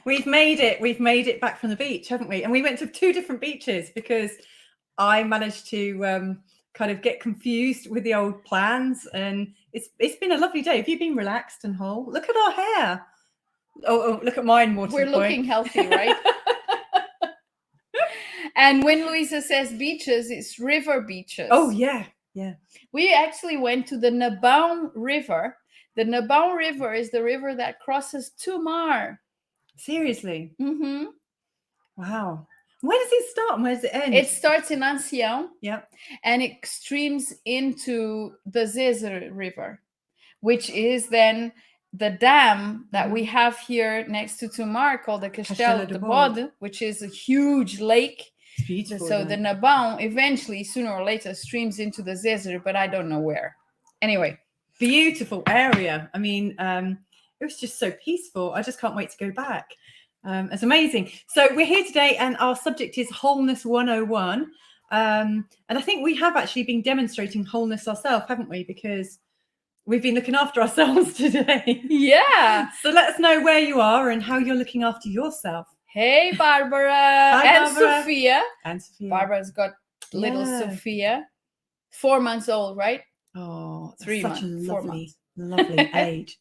We've made it. We've made it back from the beach, haven't we? And we went to 2 different beaches because I managed to kind of get confused with the old plans. And it's been a lovely day. Have you been relaxed and whole? Look at our hair. Oh, look at mine more to We're the point. looking healthy, right? And when Louisa says beaches, it's river beaches. Oh, yeah. Yeah. We actually went to the Nabão River. The Nabão River is the river that crosses Tomar. Seriously? Mm-hmm. Wow. Where does it start and where does it end? It starts in Ancião. Yeah. And it streams into the t.c.aeelah River, which is then the dam that we have here next to Tomar called the Castelo de Bode, which is a huge lake. It's beautiful. So the Nabão eventually, sooner or later, streams into the t.c.aeelah, but I don't know where. Anyway. Beautiful area. I mean, it was just so peaceful. I just can't wait to go back. It's amazing. So we're here today and our subject is Wholeness 101. And I think we have actually been demonstrating wholeness ourselves, haven't we? Because we've been looking after ourselves today. Yeah. So let us know where you are and how you're looking after yourself. Hey, Barbara. Hi, and Barbara. Sophia. And Sophia. Barbara's got little Sophia. 4 months old, right? Oh, 3 months. Such a 4 months. lovely age.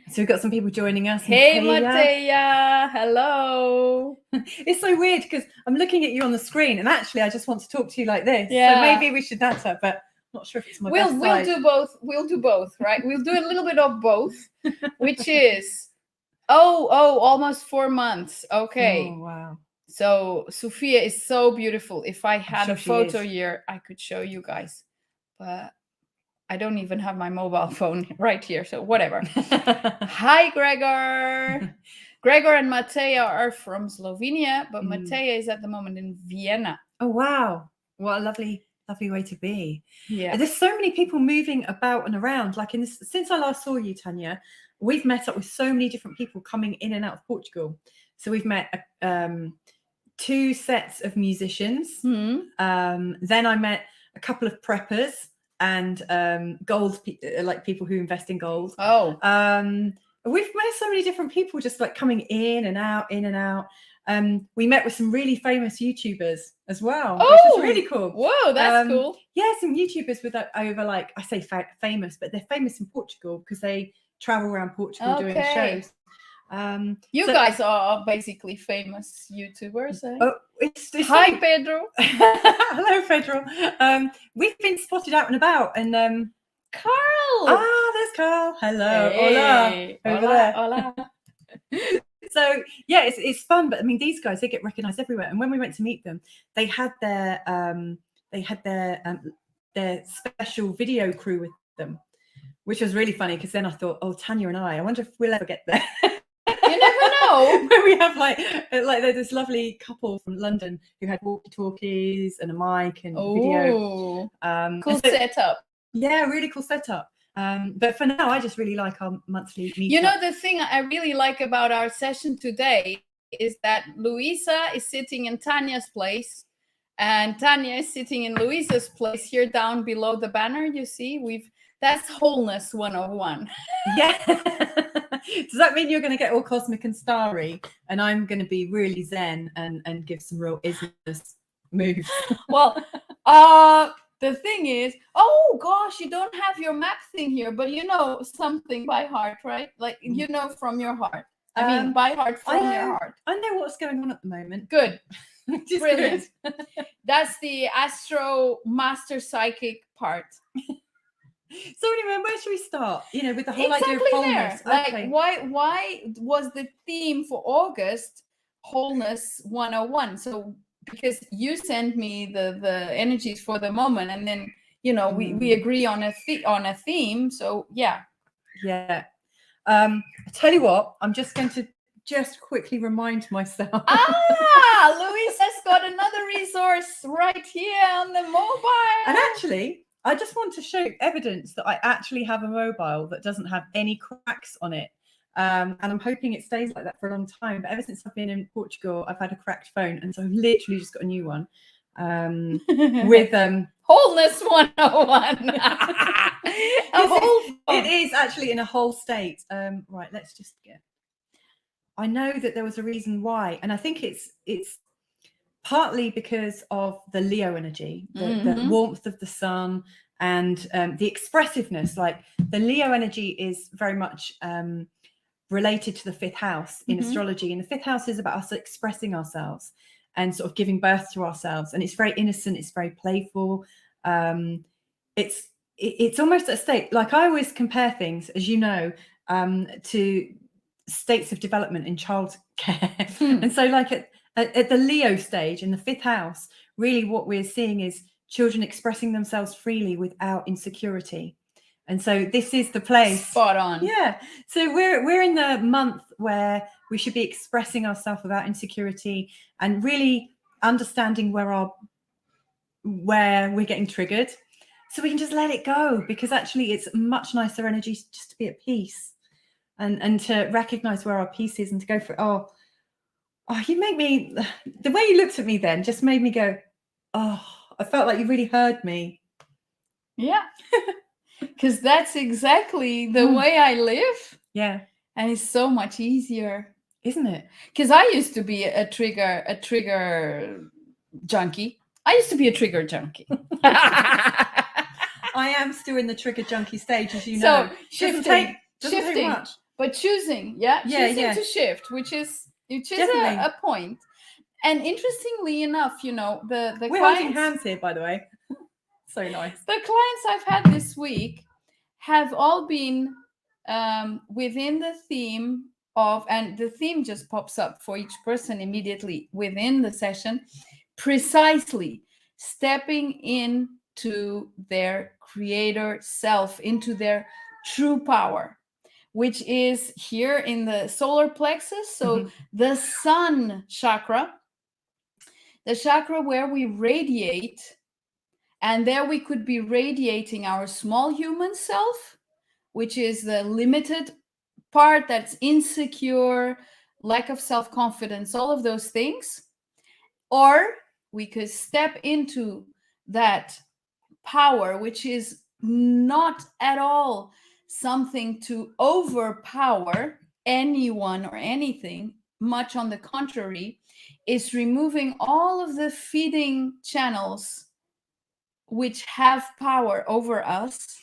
So we've got some people joining us. Hey, Matea. Hello. It's so weird because I'm looking at you on the screen and actually I just want to talk to you like this. Yeah. So maybe we should natter, but I'm not sure if it's my best We'll side. do both. We'll do both, right? We'll do a little bit of both, which is, almost 4 months. Okay. Oh, wow. So Sophia is so beautiful. If I had sure a photo she is. here, I could show you guys. But I don't even have my mobile phone right here, so whatever. Hi, Gregor. Gregor and Matea are from Slovenia, but Matea is at the moment in Vienna. Oh, wow. What a lovely way to be. Yeah. There's so many people moving about and around. Like since I last saw you, Tania, we've met up with so many different people coming in and out of Portugal. So we've met 2 sets of musicians. Mm-hmm. Then I met a couple of preppers and gold, like people who invest in gold. Oh. We've met so many different people just like coming in and out. We met with some really famous YouTubers as well, which is really cool. Whoa, that's cool. Yeah, some YouTubers with over like, I say famous, but they're famous in Portugal because they travel around Portugal doing shows. You guys are basically famous YouTubers. Eh? Oh, Hi, Pedro. Hello, Pedro. We've been spotted out and about, and Carl. There's Carl. Hello. Hey. Hola. Hola. So yeah, it's fun. But I mean, these guys, they get recognized everywhere. And when we went to meet them, they had their special video crew with them, which was really funny because then I thought, oh, Tania and I wonder if we'll ever get there. You never know. When we have like there's this lovely couple from London who had walkie-talkies and a mic and video. Cool setup. Yeah, really cool setup. But for now, I just really like our monthly meetup. You know, the thing I really like about our session today is that Louisa is sitting in Tania's place and Tania is sitting in Louisa's place here down below the banner. You see, that's Wholeness 101. Yeah. Does that mean you're going to get all cosmic and starry and I'm going to be really zen and give some real isness moves? Well, the thing is, oh gosh, you don't have your map thing here, but you know something by heart, right? Like, you know, from your heart. I mean, by heart, from your heart. I know what's going on at the moment. Good. Brilliant. That's the Astro Master Psychic part. So anyway, where should we start? You know, with the whole exactly idea of wholeness. There. Okay. Like, why was the theme for August Wholeness 101? So because you sent me the energies for the moment, and then you know we agree on a theme. So yeah. I tell you what, I'm just going to quickly remind myself. Louisa's got another resource right here on the mobile. And actually, I just want to show evidence that I actually have a mobile that doesn't have any cracks on it. And I'm hoping it stays like that for a long time. But ever since I've been in Portugal, I've had a cracked phone. And so I've literally just got a new one with Wholeness 101. It is actually in a whole state. Right, let's just get. I know that there was a reason why, and I think it's partly because of the Leo energy, the warmth of the sun, and the expressiveness. Like the Leo energy is very much related to the fifth house in astrology, and the fifth house is about us expressing ourselves and sort of giving birth to ourselves, and it's very innocent, it's very playful. It's almost a state, like I always compare things, as you know, to states of development in childcare. And so like at the Leo stage in the fifth house, really what we're seeing is children expressing themselves freely without insecurity. And so this is the place. Spot on. Yeah. So we're in the month where we should be expressing ourselves without insecurity and really understanding where we're getting triggered, so we can just let it go, because actually it's much nicer energy just to be at peace and to recognize where our peace is and to go for it. Oh, you make me, the way you looked at me then just made me go, oh, I felt like you really heard me. Yeah. Because that's exactly the way I live. Yeah. And it's so much easier. Isn't it? Because I used to be a trigger junkie. I used to be a trigger junkie. I am still in the trigger junkie stage, as you know. So shifting, doesn't take much. But choosing to shift, which is a point. And interestingly enough, you know, the we're holding hands here, by the way. So nice. The clients I've had this week have all been within the theme of, and the theme just pops up for each person immediately within the session, precisely stepping into their creator self, into their true power, which is here in the solar plexus. So the sun chakra, the chakra where we radiate, and there we could be radiating our small human self, which is the limited part that's insecure, lack of self-confidence, all of those things. Or we could step into that power, which is not at all something to overpower anyone or anything. Much on the contrary, is removing all of the feeding channels which have power over us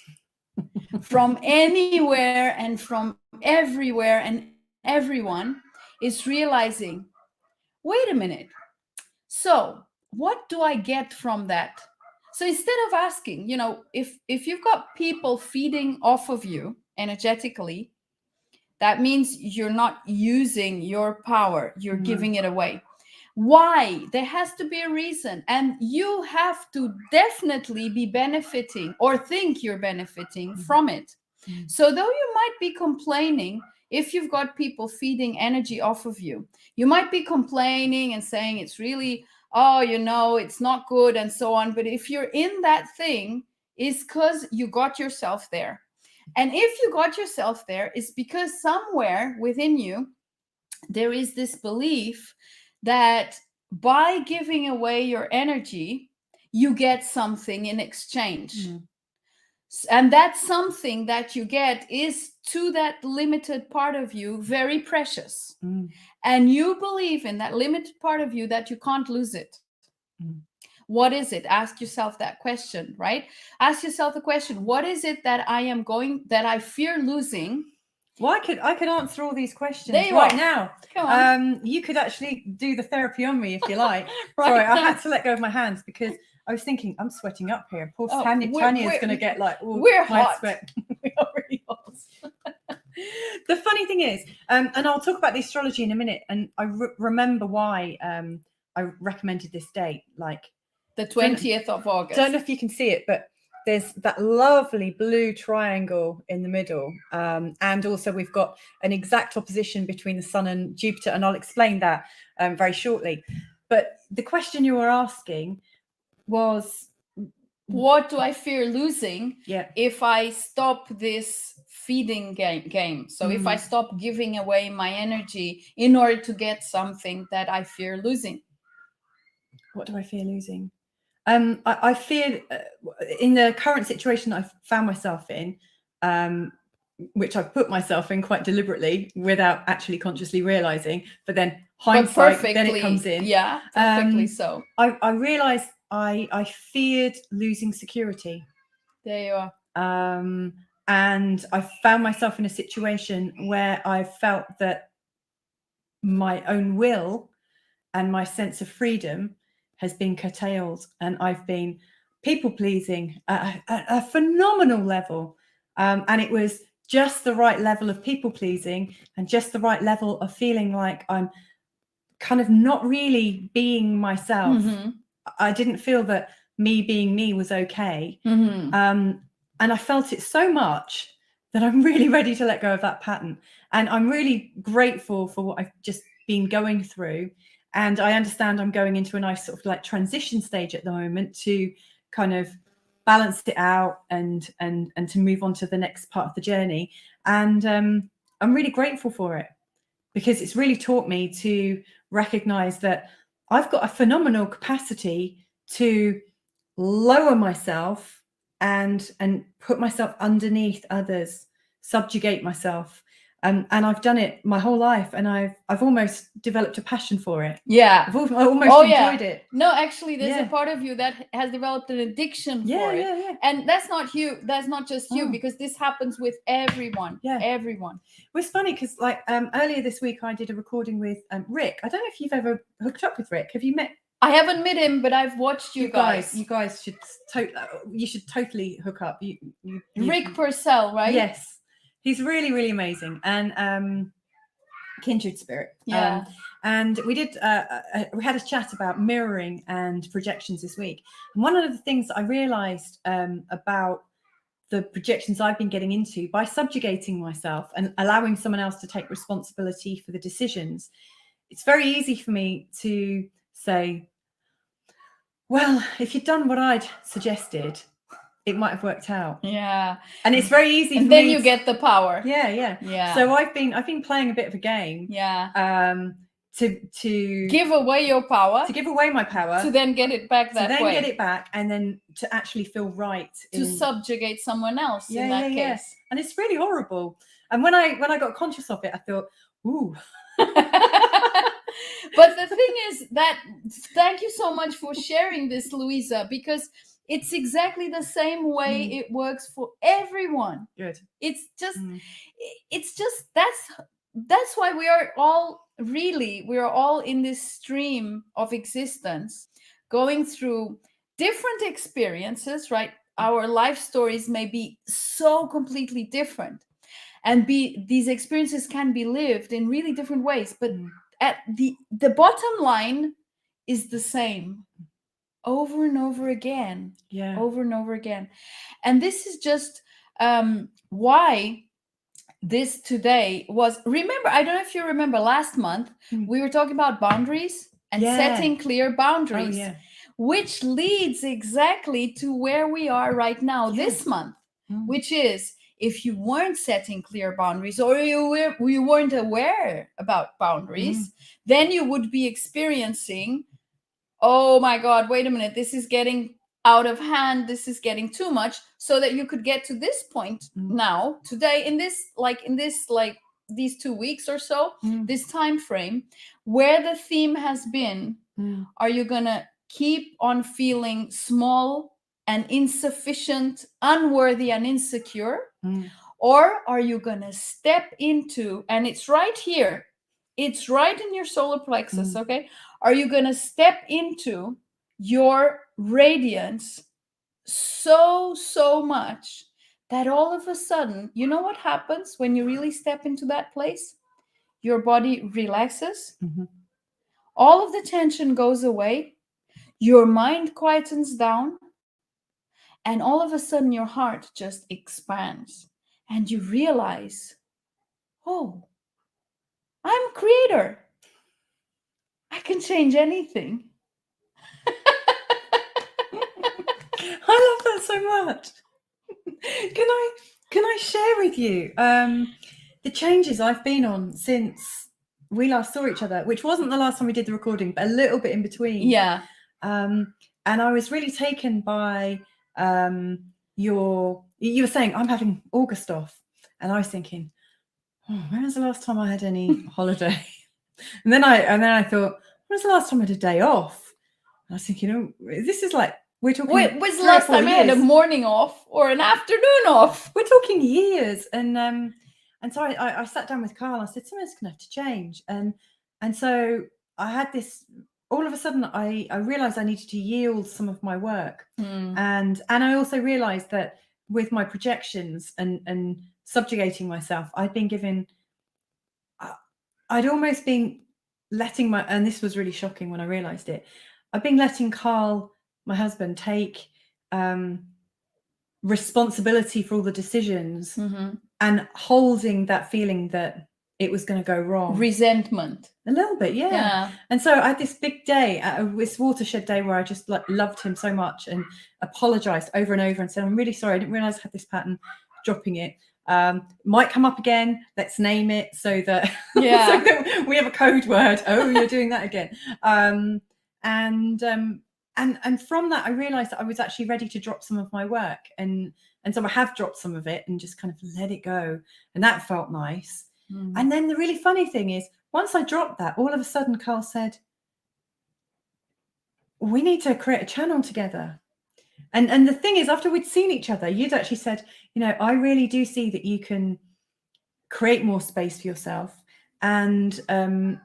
from anywhere and from everywhere and everyone, is realizing, wait a minute, so what do I get from that? So instead of asking, you know, if you've got people feeding off of you energetically, that means you're not using your power, you're giving it away. Why? There has to be a reason, and you have to definitely be benefiting or think you're benefiting from it. So though you might be complaining, if you've got people feeding energy off of you, you might be complaining and saying it's really, oh, you know, it's not good and so on. But if you're in that thing, it's because you got yourself there. And if you got yourself there, it's because somewhere within you, there is this belief that by giving away your energy, you get something in exchange. And that something that you get is, to that limited part of you, very precious. And you believe in that limited part of you that you can't lose it. What is it? Ask yourself that question, right? Ask yourself the question, what is it that I fear losing? Well, I could answer all these questions now. Come on. You could actually do the therapy on me if you like. Sorry, I had to let go of my hands because I was thinking, I'm sweating up here. Poor Tania's going to get like all we're my hot. sweat. We are really hot. The funny thing is, and I'll talk about the astrology in a minute, and I remember why I recommended this date, like the 20th of August. Don't know if you can see it, but there's that lovely blue triangle in the middle. And also we've got an exact opposition between the sun and Jupiter. And I'll explain that very shortly. But the question you were asking was, what do I fear losing if I stop this feeding game? So if I stop giving away my energy in order to get something that I fear losing. What do I fear losing? I fear in the current situation I found myself in, which I've put myself in quite deliberately without actually consciously realizing, but then hindsight, then it comes in. Yeah, perfectly so. I realized I feared losing security. There you are. And I found myself in a situation where I felt that my own will and my sense of freedom has been curtailed, and I've been people pleasing at a phenomenal level. And it was just the right level of people pleasing and just the right level of feeling like I'm kind of not really being myself. I didn't feel that me being me was okay. And I felt it so much that I'm really ready to let go of that pattern. And I'm really grateful for what I've just been going through. And I understand I'm going into a nice sort of like transition stage at the moment to kind of balance it out and to move on to the next part of the journey. And I'm really grateful for it, because it's really taught me to recognize that I've got a phenomenal capacity to lower myself and put myself underneath others, subjugate myself. And I've done it my whole life, and I've almost developed a passion for it. Yeah. I almost enjoyed it. No, actually, there's a part of you that has developed an addiction for it. Yeah. And that's not you. That's not just you, because this happens with everyone. Yeah. Everyone. Well, it's funny because like earlier this week, I did a recording with Rick. I don't know if you've ever hooked up with Rick. Have you met? I haven't met him, but I've watched you guys. You guys should totally hook up. You Rick Purcell, right? Yes, he's really, really amazing, and kindred spirit. Yeah. And we did we had a chat about mirroring and projections this week. And one of the things I realized about the projections I've been getting into by subjugating myself and allowing someone else to take responsibility for the decisions, it's very easy for me to say, well, if you'd done what I'd suggested, it might have worked out. Yeah. And it's very easy. And then you get the power. Yeah. So I've been playing a bit of a game. Yeah. To give away your power. To give away my power. To then get it back that way. To then get it back, and then to actually feel right. To subjugate someone else in that case. Yeah. And it's really horrible. And when I got conscious of it, I thought, ooh. But the thing is that, thank you so much for sharing this, Louisa, because it's exactly the same way it works for everyone. Good. It's just that's why we are all in this stream of existence, going through different experiences, right? Our life stories may be so completely different, and these experiences can be lived in really different ways, but at the bottom line is the same over and over again. Over and over again. And this is just why this today was, remember, I don't know if you remember last month, we were talking about boundaries and setting clear boundaries, which leads exactly to where we are right now this month, which is, if you weren't setting clear boundaries, or you weren't aware about boundaries, then you would be experiencing, oh my God, wait a minute, this is getting out of hand, this is getting too much, so that you could get to this point now, today, in these 2 weeks or so, this time frame, where the theme has been, are you gonna keep on feeling small and insufficient, unworthy and insecure? Or are you gonna step into, and it's right here, it's right in your solar plexus, okay? Are you gonna step into your radiance so much that all of a sudden, you know what happens when you really step into that place? Your body relaxes, all of the tension goes away, your mind quietens down, and all of a sudden your heart just expands, and you realize, oh, I'm a creator. I can change anything. I love that so much. Can I share with you the changes I've been on since we last saw each other, which wasn't the last time we did the recording, but a little bit in between. Yeah. And I was really taken by you were saying, I'm having August off. And I was thinking, oh, when was the last time I had any holiday? And then I thought, when was the last time I had a day off? And I was thinking, oh, this is like, we're talking. Wait, when's the last time I had a morning off or an afternoon off? We're talking years. And so I sat down with Carl. I said, something's going to have to change. And so I had this, all of a sudden I realized I needed to yield some of my work. And I also realized that with my projections and subjugating myself, I'd been given, I'd almost been letting and this was really shocking when I realized it, I've been letting Carl, my husband, take responsibility for all the decisions and holding that feeling that it was going to go wrong. Resentment. A little bit, yeah. And so I had this big day, this watershed day, where I just like loved him so much and apologized over and over and said, I'm really sorry, I didn't realize I had this pattern, dropping it. Might come up again, let's name it so that, so that we have a code word. Oh, you're doing that again. And from that I realized that I was actually ready to drop some of my work, and so I have dropped some of it and just kind of let it go, and that felt nice. And then the really funny thing is, once I dropped that, all of a sudden Carl said, we need to create a channel together. And the thing is, after we'd seen each other, you'd actually said, you know, I really do see that you can create more space for yourself. And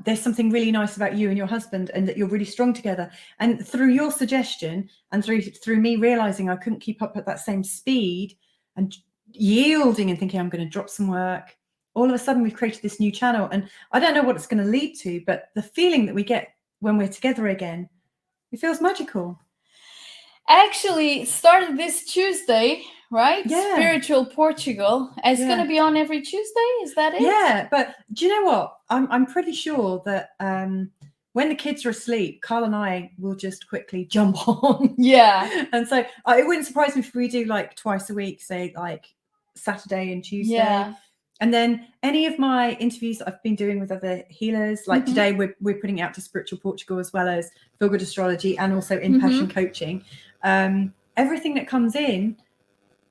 there's something really nice about you and your husband, and that you're really strong together. And through your suggestion and through me realizing I couldn't keep up at that same speed and yielding and thinking I'm going to drop some work, all of a sudden we've created this new channel. And I don't know what it's going to lead to, but the feeling that we get when we're together again, it feels magical. Actually, it started this Tuesday, right? Yeah. Spiritual Portugal. It's going to be on every Tuesday. Is that it? Yeah, but do you know what? I'm pretty sure that when the kids are asleep, Carl and I will just quickly jump on. Yeah. And so it wouldn't surprise me if we do like twice a week, say like Saturday and Tuesday. Yeah. And then any of my interviews that I've been doing with other healers, like today we're putting it out to Spiritual Portugal, as well as Feel Good Astrology, and also in Passion Coaching. Everything that comes in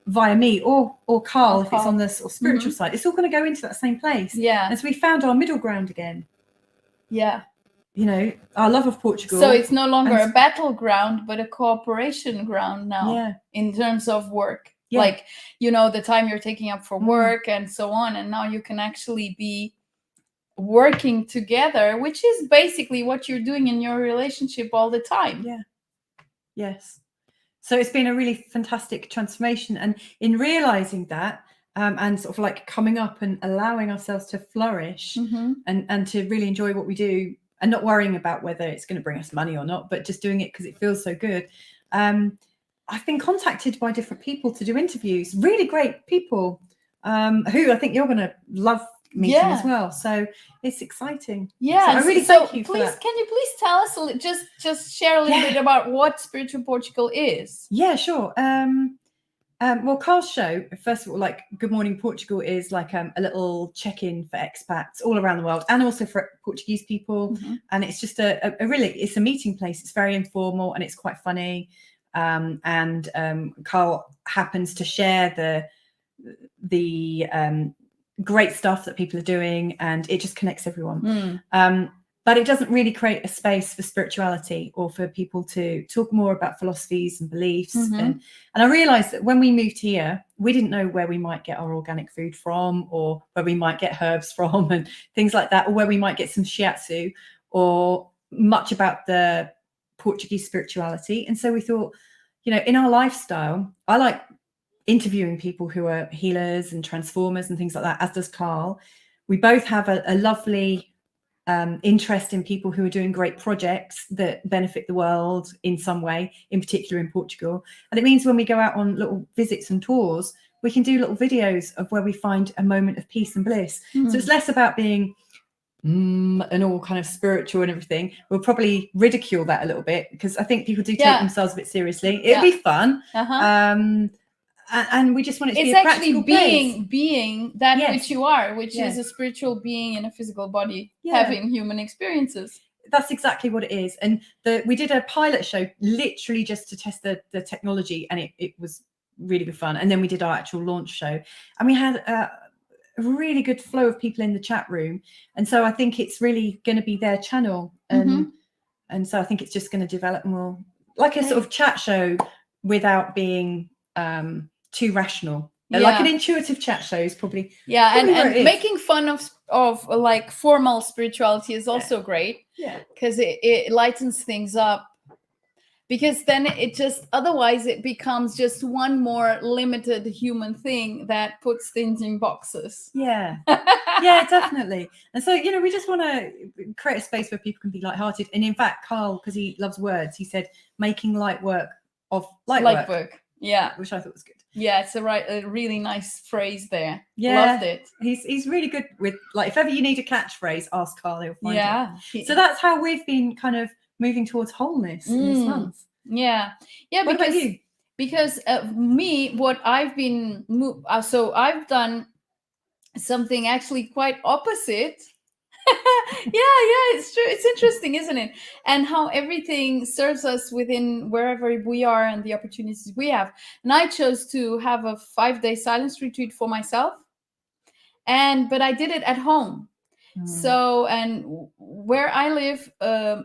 via me or Carl, if it's on the sort of spiritual side, it's all going to go into that same place. Yeah. And so we found our middle ground again. Yeah. You know, our love of Portugal. So it's no longer a battleground, but a cooperation ground now. Yeah. In terms of work. Yeah. Like, you know, the time you're taking up for work and so on. And now you can actually be working together, which is basically what you're doing in your relationship all the time. Yeah. Yes. So it's been a really fantastic transformation. And in realizing that, and sort of like coming up and allowing ourselves to flourish and to really enjoy what we do, and not worrying about whether it's going to bring us money or not, but just doing it because it feels so good. I've been contacted by different people to do interviews, really great people, who I think you're going to love meeting as well. So it's exciting. Yeah. So I really thank you for that. Can you please tell us just share a little bit about what Spiritual Portugal is? Yeah, sure. Well, Carl's show, first of all, like Good Morning Portugal, is like a little check-in for expats all around the world, and also for Portuguese people. And it's just a really, it's a meeting place. It's very informal and it's quite funny. Carl happens to share the great stuff that people are doing, and it just connects everyone. But it doesn't really create a space for spirituality or for people to talk more about philosophies and beliefs. And I realized that when we moved here, we didn't know where we might get our organic food from, or where we might get herbs from and things like that, or where we might get some shiatsu, or much about the Portuguese spirituality. And so we thought, you know, in our lifestyle, I like interviewing people who are healers and transformers and things like that, as does Carl. We both have a lovely interest in people who are doing great projects that benefit the world in some way, in particular in Portugal. And it means when we go out on little visits and tours, we can do little videos of where we find a moment of peace and bliss. So it's less about being and all kind of spiritual and everything. We'll probably ridicule that a little bit, because I think people do take themselves a bit seriously. It'll be fun. And we just want it to be a practical place. Being that which you are, which is a spiritual being in a physical body, having human experiences. That's exactly what it is. And we did a pilot show literally just to test the technology, and it was really good fun. And then we did our actual launch show, and we had a really good flow of people in the chat room, and so I think it's really going to be their channel, and so I think it's just going to develop more like a sort of chat show without being too rational. Like an intuitive chat show is probably and making fun of like formal spirituality is also great, because it lightens things up, because then it just, otherwise it becomes just one more limited human thing that puts things in boxes. Yeah, definitely. And so, you know, we just want to create a space where people can be lighthearted. And in fact, Carl, because he loves words, he said making light work of light work. Yeah, which I thought was good. Yeah, it's a really nice phrase there. Yeah, loved it. He's really good with, like, if ever you need a catchphrase, ask Carl, he'll find it. So that's how we've been kind of moving towards wholeness in this month. Yeah. What about you? Because me, what I've been so I've done something actually quite opposite. yeah, it's true. It's interesting, isn't it? And how everything serves us within wherever we are and the opportunities we have. And I chose to have a 5-day silence retreat for myself, but I did it at home. So, and where I live,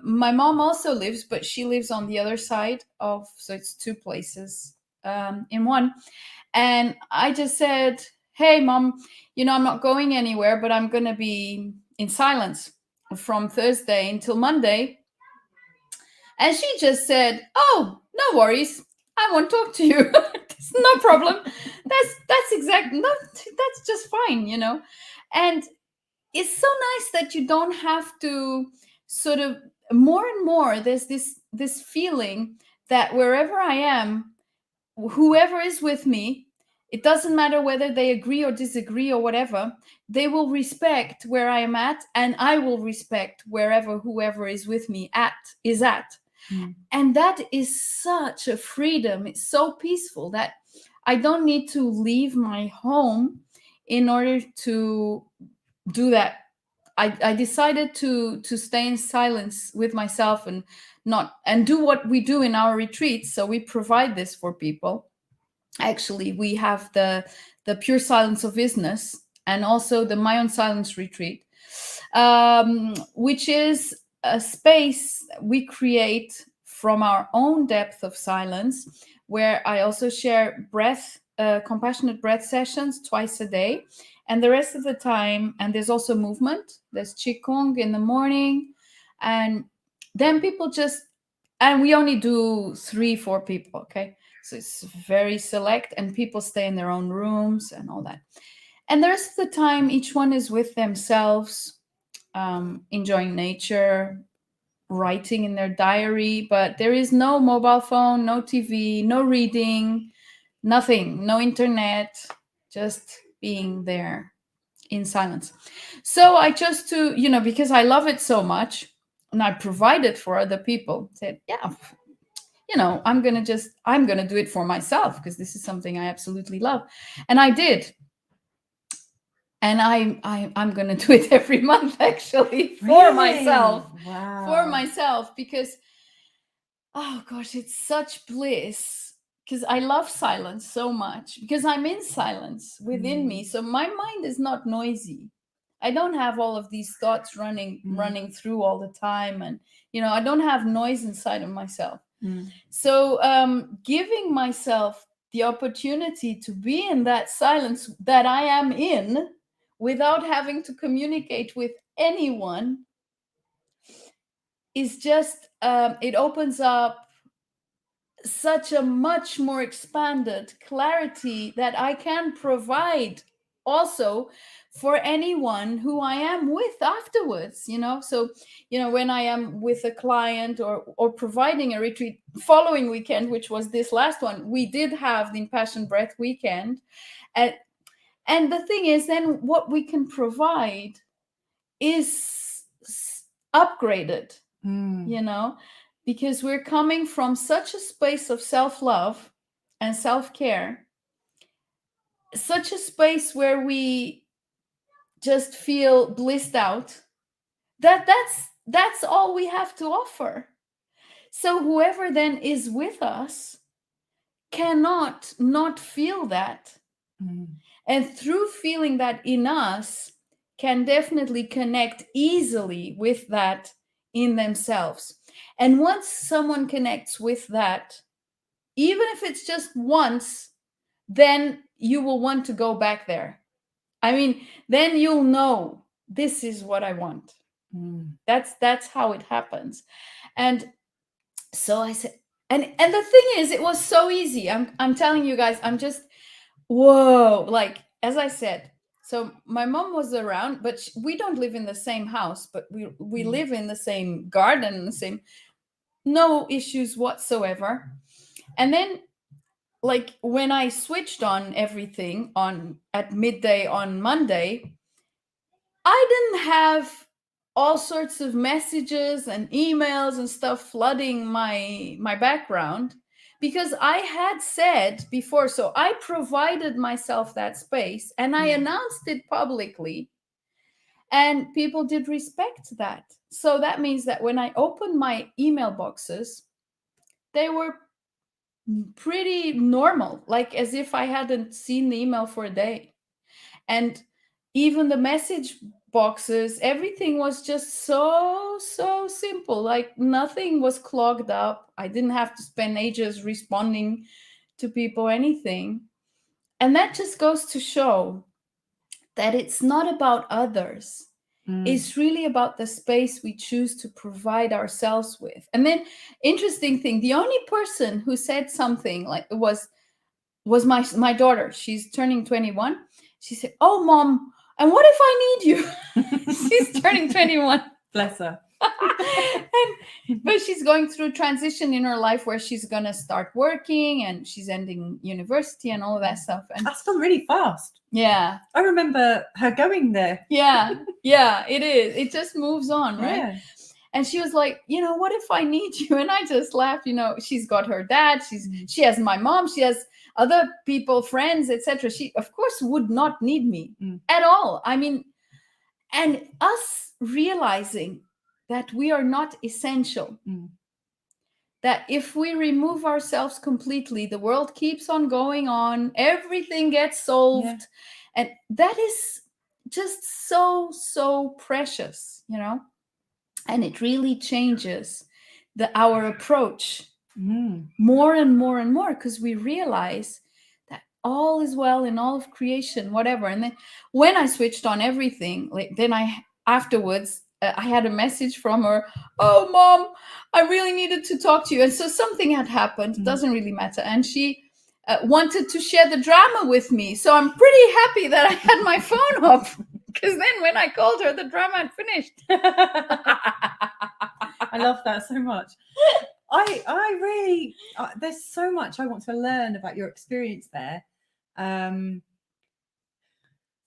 my mom also lives, but she lives on the other side of, so it's 2 places in one. And I just said, hey, Mom, you know, I'm not going anywhere, but I'm going to be in silence from Thursday until Monday. And she just said, oh, no worries. I won't talk to you. It's no problem. That's just fine, you know. And it's so nice that you don't have to sort of, more and more, there's this feeling that wherever I am, whoever is with me, it doesn't matter whether they agree or disagree or whatever, they will respect where I am at, and I will respect wherever whoever is with me is at. And that is such a freedom. It's so peaceful that I don't need to leave my home in order to do that. I decided to stay in silence with myself and do what we do in our retreats. So we provide this for people. Actually, we have the pure silence of business, and also the my own silence retreat, which is a space we create from our own depth of silence, where I also share compassionate breath sessions twice a day. And the rest of the time, and there's also movement, there's Qigong in the morning, and then people and we only do 3-4 people, okay? So it's very select, and people stay in their own rooms and all that. And the rest of the time, each one is with themselves, enjoying nature, writing in their diary, but there is no mobile phone, no TV, no reading, nothing, no internet, just being there in silence. So I chose to, you know, because I love it so much, and I provide it for other people, said, yeah, you know, I'm going to do it for myself, because this is something I absolutely love. And I did. And I'm going to do it every month, actually, for myself. Wow. For myself, because, oh gosh, it's such bliss. Because I love silence so much, because I'm in silence within me. So my mind is not noisy. I don't have all of these thoughts running through all the time. And, you know, I don't have noise inside of myself. So giving myself the opportunity to be in that silence that I am in without having to communicate with anyone is just, it opens up such a much more expanded clarity that I can provide also for anyone who I am with afterwards, you know. So, you know, when I am with a client or providing a retreat, following weekend, which was this last one, we did have the Impassioned Breath weekend. And the thing is, then what we can provide is upgraded, you know, because we're coming from such a space of self-love and self-care, such a space where we just feel blissed out, that's all we have to offer. So whoever then is with us cannot not feel that. And through feeling that in us, can definitely connect easily with that in themselves. And once someone connects with that, even if it's just once, then you will want to go back there. I mean, then you'll know this is what I want. That's how it happens. And so I said, and the thing is, it was so easy. I'm telling you guys, I'm just whoa. Like, as I said, so my mom was around, but we don't live in the same house, but we live in the same garden, the same, no issues whatsoever. And then, like, when I switched on everything on at midday on Monday, I didn't have all sorts of messages and emails and stuff flooding my background, because I had said before, so I provided myself that space and I announced it publicly, and people did respect that. So that means that when I opened my email boxes, they were pretty normal, like as if I hadn't seen the email for a day. And even the message boxes, everything was just so simple, like nothing was clogged up. I didn't have to spend ages responding to people, anything. And that just goes to show that it's not about others. It's really about the space we choose to provide ourselves with. And then, interesting thing, the only person who said something like was my daughter. She's turning 21. She said, "Oh, Mom, and what if I need you?" She's turning 21. Bless her. But she's going through transition in her life where she's going to start working and she's ending university and all of that stuff. And that's gone really fast. Yeah. I remember her going there. Yeah, it is. It just moves on, right? Yeah. And she was like, what if I need you? And I just laughed. She's got her dad. She has my mom. She has other people, friends, etc. She, of course, would not need me at all. I mean, and us realizing that we are not essential, that if we remove ourselves completely, the world keeps on going on, everything gets solved. And that is just so precious, and it really changes our approach more and more and more, because we realize that all is well in all of creation, whatever. And then when I switched on everything, then afterwards I had a message from her. "Oh, Mom, I really needed to talk to you." And so something had happened. It doesn't really matter. And she wanted to share the drama with me. So I'm pretty happy that I had my phone up, because then when I called her, the drama had finished. I love that so much. I really, there's so much I want to learn about your experience there.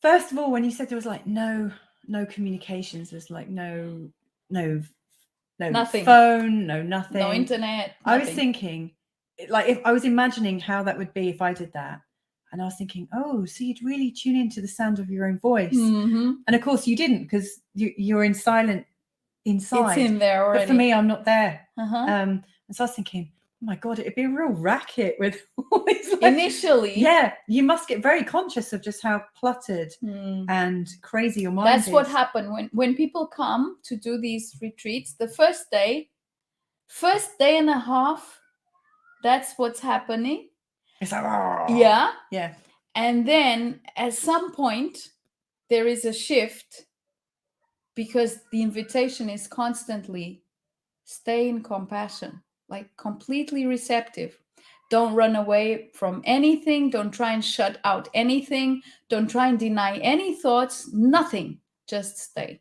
First of all, when you said there was like no communications, there's like no nothing, phone, no nothing, no internet, nothing. I was thinking, like, if I was imagining how that would be if I did that, and I was thinking, oh, so you'd really tune into the sound of your own voice. And of course you didn't, because you're in silent inside. It's in there already. But for me, I'm not there. And so I was thinking, oh my God, it'd be a real racket with all these, like, initially. Yeah, you must get very conscious of just how cluttered and crazy your mind That's is. what happened when people come to do these retreats. The first day and a half, that's what's happening. It's like, oh. Yeah. And then at some point there is a shift, because the invitation is constantly stay in compassion, like completely receptive. Don't run away from anything. Don't try and shut out anything. Don't try and deny any thoughts. Nothing. Just stay.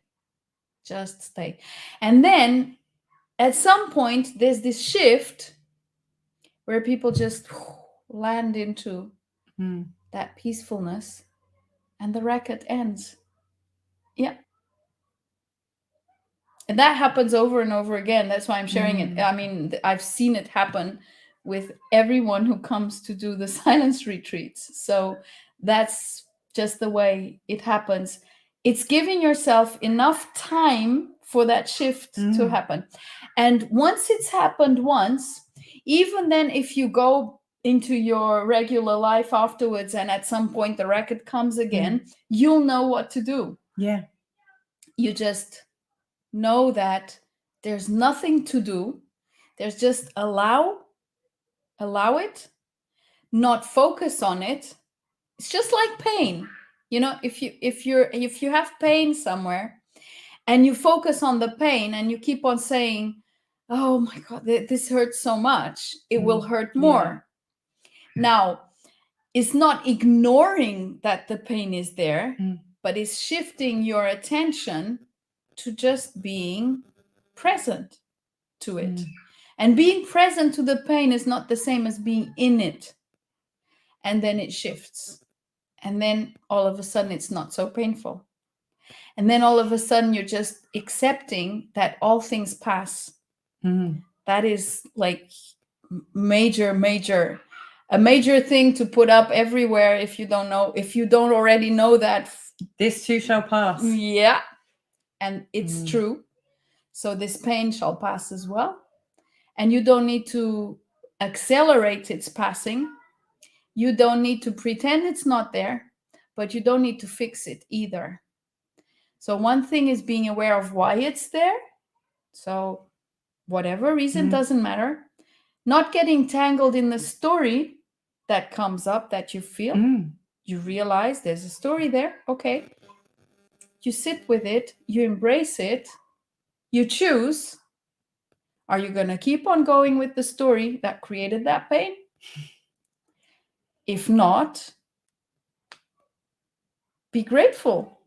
Just stay. And then at some point there's this shift where people just land into that peacefulness, and the racket ends. Yeah. And that happens over and over again. That's why I'm sharing it. I mean, I've seen it happen with everyone who comes to do the silence retreats. So that's just the way it happens. It's giving yourself enough time for that shift to happen. And once it's happened once, even then, if you go into your regular life afterwards, and at some point the record comes again, you'll know what to do. Yeah. You just know that there's nothing to do. There's just allow it, not focus on it. It's just like pain. You know, if you have pain somewhere and you focus on the pain and you keep on saying, oh my God, this hurts so much, it will hurt more. Now, it's not ignoring that the pain is there, but it's shifting your attention to just being present to it. And being present to the pain is not the same as being in it. And then it shifts. And then all of a sudden it's not so painful. And then all of a sudden you're just accepting that all things pass. That is like a major thing to put up everywhere if you don't already know that. This too shall pass. Yeah. And it's true. So this pain shall pass as well. And you don't need to accelerate its passing. You don't need to pretend it's not there, but you don't need to fix it either. So one thing is being aware of why it's there. So whatever reason, doesn't matter. Not getting tangled in the story that comes up that you feel. You realize there's a story there. Okay. You sit with it. You embrace it. You choose. Are you going to keep on going with the story that created that pain? If not, be grateful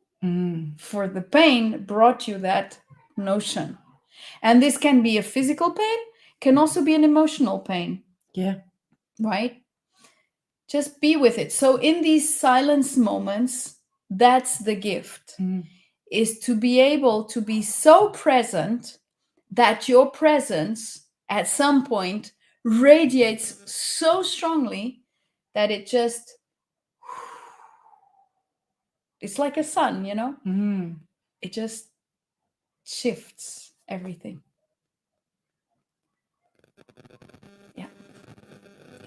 for the pain brought you that notion. And this can be a physical pain, can also be an emotional pain. Yeah. Right? Just be with it. So in these silence moments, that's the gift, is to be able to be so present that your presence at some point radiates so strongly that it just, it's like a sun, you know? It just shifts everything. Yeah.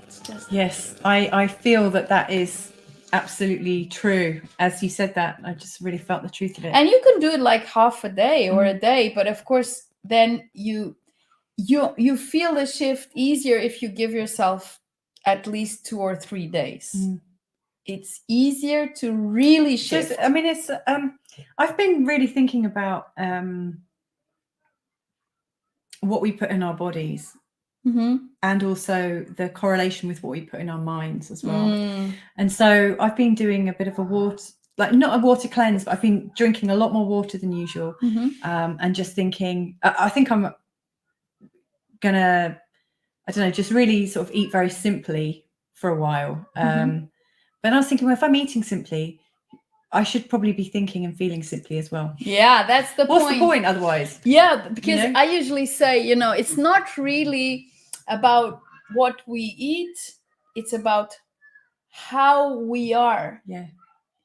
It's just. Yes, I feel that is absolutely true. As you said that, I just really felt the truth of it. And you can do it like half a day or a day, but of course, then you feel the shift easier if you give yourself at least 2 or 3 days. It's easier to really shift. So, I mean, it's I've been really thinking about what we put in our bodies, and also the correlation with what we put in our minds as well. And so I've been doing a bit of a water, like not a water cleanse, but I've been drinking a lot more water than usual, and just thinking, I think I'm gonna, I don't know, just really sort of eat very simply for a while. But I was thinking, well, if I'm eating simply, I should probably be thinking and feeling simply as well. Yeah, that's the point. What's the point otherwise? Yeah, because I usually say, it's not really about what we eat. It's about how we are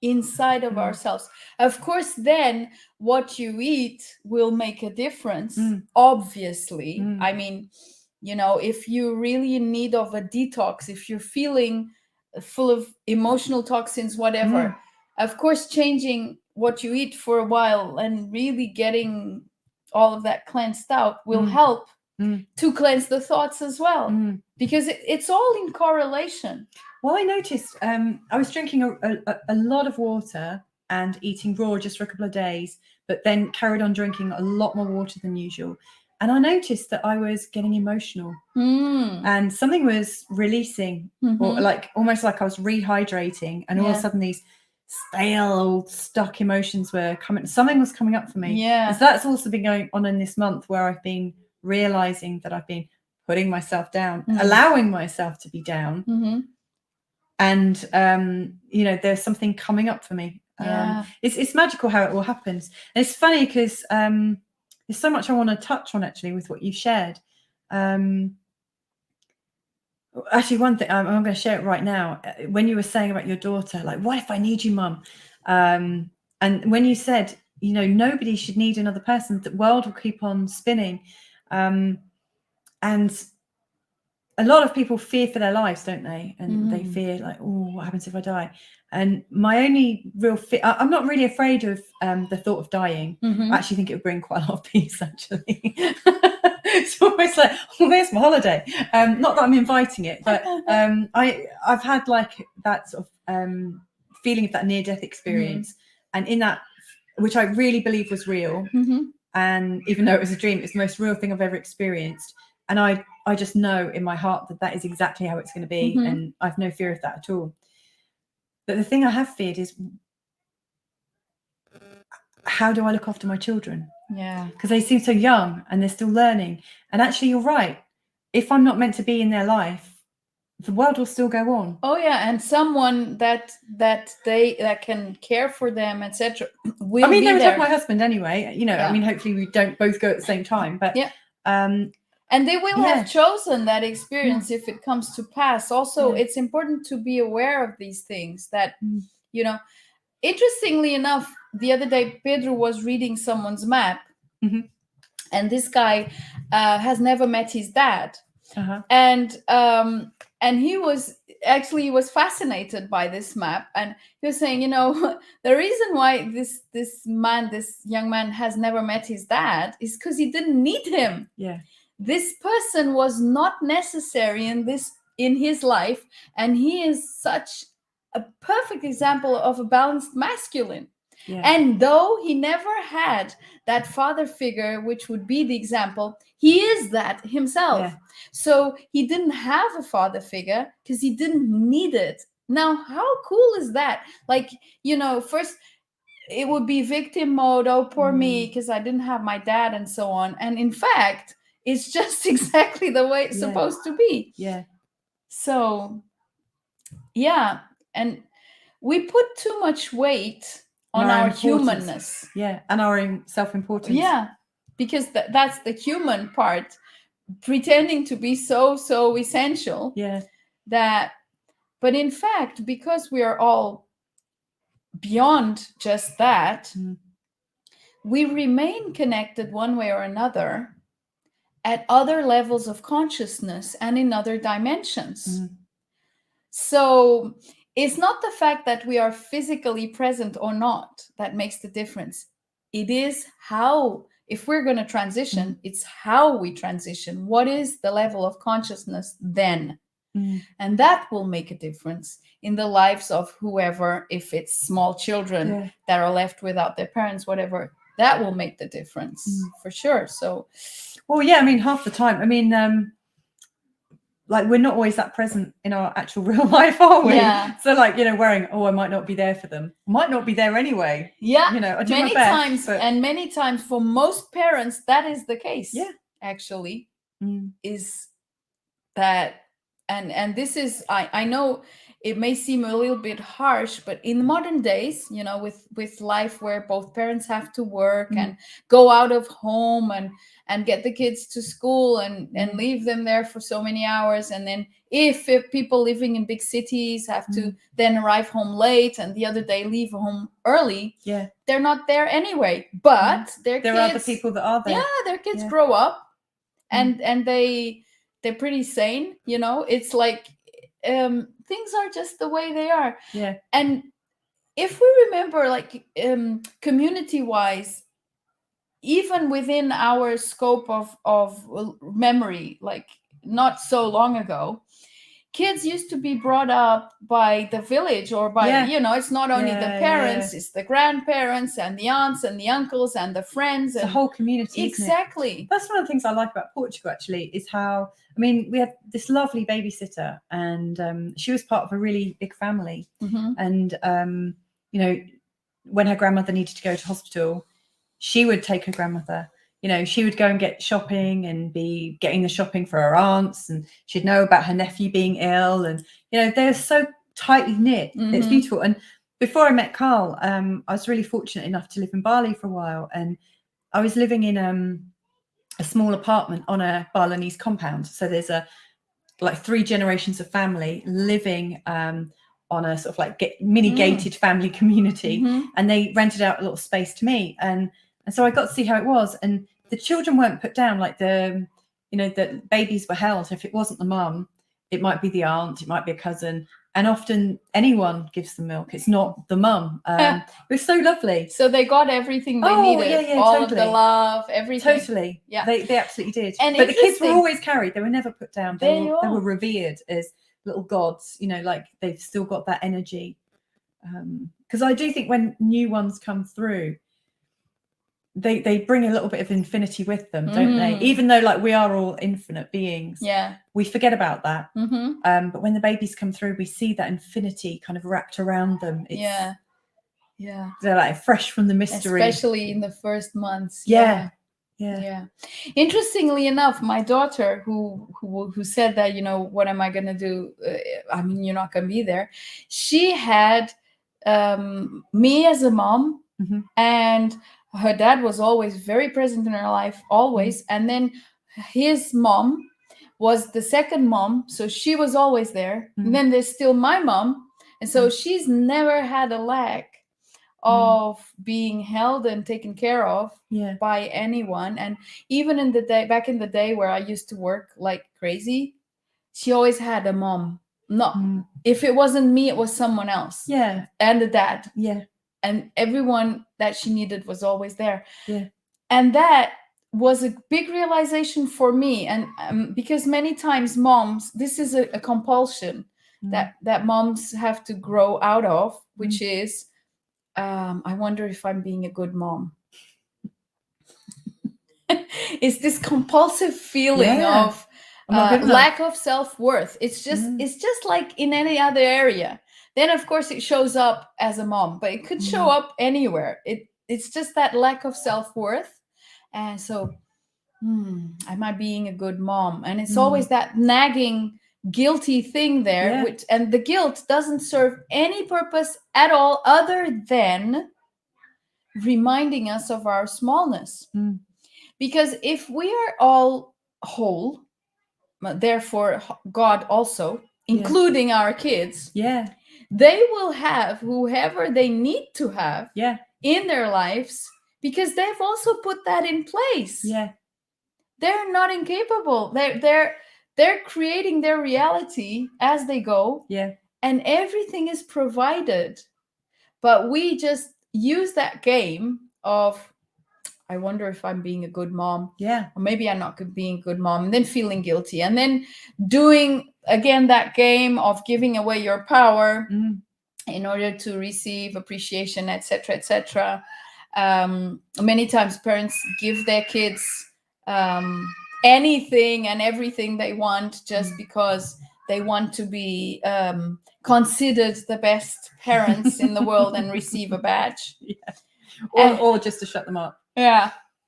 inside of ourselves. Of course, then what you eat will make a difference, obviously. I mean, if you're really in need of a detox, if you're feeling full of emotional toxins, whatever, of course, changing what you eat for a while and really getting all of that cleansed out will help to cleanse the thoughts as well, because it's all in correlation. Well, I noticed I was drinking a lot of water and eating raw just for a couple of days, but then carried on drinking a lot more water than usual. And I noticed that I was getting emotional and something was releasing, or like almost like I was rehydrating, and all of a sudden these stale, stuck emotions were coming. Something was coming up for me. Yeah. And so that's also been going on in this month, where I've been realizing that I've been putting myself down, allowing myself to be down. And there's something coming up for me. It's magical how it all happens. And it's funny because there's so much I want to touch on actually with what you've shared. Actually, one thing I'm going to share it right now. When you were saying about your daughter, like, what if I need you, Mum? And when you said, nobody should need another person, the world will keep on spinning. And a lot of people fear for their lives, don't they? And they Mm. fear like, oh, what happens if I die? And my only real fear, I'm not really afraid of the thought of dying. Mhm. I actually think it would bring quite a lot of peace, actually. It's almost like, oh, there's my holiday. Not that I'm inviting it, but I've had like that sort of feeling of that near-death experience. And in that, which I really believe was real, and even though it was a dream, it's the most real thing I've ever experienced. And I just know in my heart that that is exactly how it's going to be. And I've no fear of that at all. But the thing I have feared is, how do I look after my children? Yeah. Because they seem so young and they're still learning. And actually, you're right. If I'm not meant to be in their life, the world will still go on. Oh yeah, and someone that can care for them, etc. I mean, they would have my husband anyway. You know, Yeah. I mean, hopefully we don't both go at the same time. But Yeah. And they will have chosen that experience if it comes to pass. Also, it's important to be aware of these things that, you know, interestingly enough, the other day, Pedro was reading someone's map, and this guy has never met his dad. And he was fascinated by this map, and he was saying, you know, the reason why this young man has never met his dad is because he didn't need him. Yeah. This person was not necessary in his life, and he is such a perfect example of a balanced masculine. Yeah. And though he never had that father figure, which would be the example, he is that himself. Yeah. So he didn't have a father figure because he didn't need it. Now, how cool is that? Like, you know, first it would be victim mode. Oh, poor me, because I didn't have my dad and so on. And in fact, it's just exactly the way it's supposed to be. Yeah. So, yeah. And we put too much weight on our humanness. Yeah. And our own self-importance. Yeah. Because that's the human part, pretending to be so essential. Yeah. But in fact, because we are all beyond just that, we remain connected one way or another at other levels of consciousness and in other dimensions. So it's not the fact that we are physically present or not that makes the difference. It is how, if we're going to transition, it's how we transition. What is the level of consciousness then? And that will make a difference in the lives of whoever, if it's small children that are left without their parents, whatever, that will make the difference for sure. So, well, yeah, I mean, half the time, I mean, like, we're not always that present in our actual real life, are we? Yeah. So, like, you know, worrying, oh, I might not be there for them. I might not be there anyway. Yeah. You know, I do many my best, times, but... and many times for most parents, that is the case. Yeah. Actually, is that, and this is, I know it may seem a little bit harsh, but in modern days, you know, with life where both parents have to work and go out of home and get the kids to school and leave them there for so many hours. And then if people living in big cities have to then arrive home late and the other day leave home early, they're not there anyway. But there are other people that are there. Yeah, their kids grow up and they're pretty sane, you know. It's like things are just the way they are. Yeah. And if we remember, like, community wise, even within our scope of memory, like not so long ago, kids used to be brought up by the village or by, you know, it's not only the parents, it's the grandparents and the aunts and the uncles and the friends. It's the whole community. Exactly. That's one of the things I like about Portugal, actually, is how, I mean, we had this lovely babysitter and she was part of a really big family. And, you know, when her grandmother needed to go to hospital, she would take her grandmother. You know, she would go and get shopping and be getting the shopping for her aunts, and she'd know about her nephew being ill. And, you know, they're so tightly knit. It's beautiful. And before I met Carl, I was really fortunate enough to live in Bali for a while. And I was living in a small apartment on a Balinese compound. So there's like 3 generations of family living on a sort of like mini gated family community. And they rented out a little space to me. And so I got to see how it was. And the children weren't put down. Like the that babies were held. If it wasn't the mum, it might be the aunt, it might be a cousin, and often anyone gives them milk. It's not the mum. It was so lovely. So they got everything they needed, all of the love, everything. Totally. Yeah, they absolutely did. And but the kids were always carried. They were never put down. They were revered as little gods. Like they've still got that energy. Because I do think when new ones come through, they bring a little bit of infinity with them, don't they? Even though like we are all infinite beings, we forget about that. But when the babies come through, we see that infinity kind of wrapped around them. It's, they're like fresh from the mystery, especially in the first months. Yeah. Interestingly enough, my daughter who said that, what am I gonna do, you're not gonna be there, she had me as a mom, and her dad was always very present in her life, always. And then his mom was the second mom, so she was always there. And then there's still my mom, and so she's never had a lack of being held and taken care of by anyone. And even in the day, back in the day where I used to work like crazy, she always had a mom. No, if it wasn't me, it was someone else. And the dad. And everyone that she needed was always there. And that was a big realization for me. And because many times moms, this is a compulsion that moms have to grow out of, which is, I wonder if I'm being a good mom. It's this compulsive feeling of lack of self-worth. It's just like in any other area. Then of course it shows up as a mom, but it could show up anywhere. It's just that lack of self-worth. And so am I being a good mom? And it's always that nagging guilty thing there, and the guilt doesn't serve any purpose at all other than reminding us of our smallness. Because if we are all whole, therefore God also, including our kids, they will have whoever they need to have in their lives, because they've also put that in place. They're not incapable. They're creating their reality as they go. And everything is provided. But we just use that game of, I wonder if I'm being a good mom. Or maybe I'm not being a good mom. And then feeling guilty. And then doing, again, that game of giving away your power in order to receive appreciation, etc., etc. Many times parents give their kids anything and everything they want just because they want to be considered the best parents in the world and receive a badge. Or just to shut them up.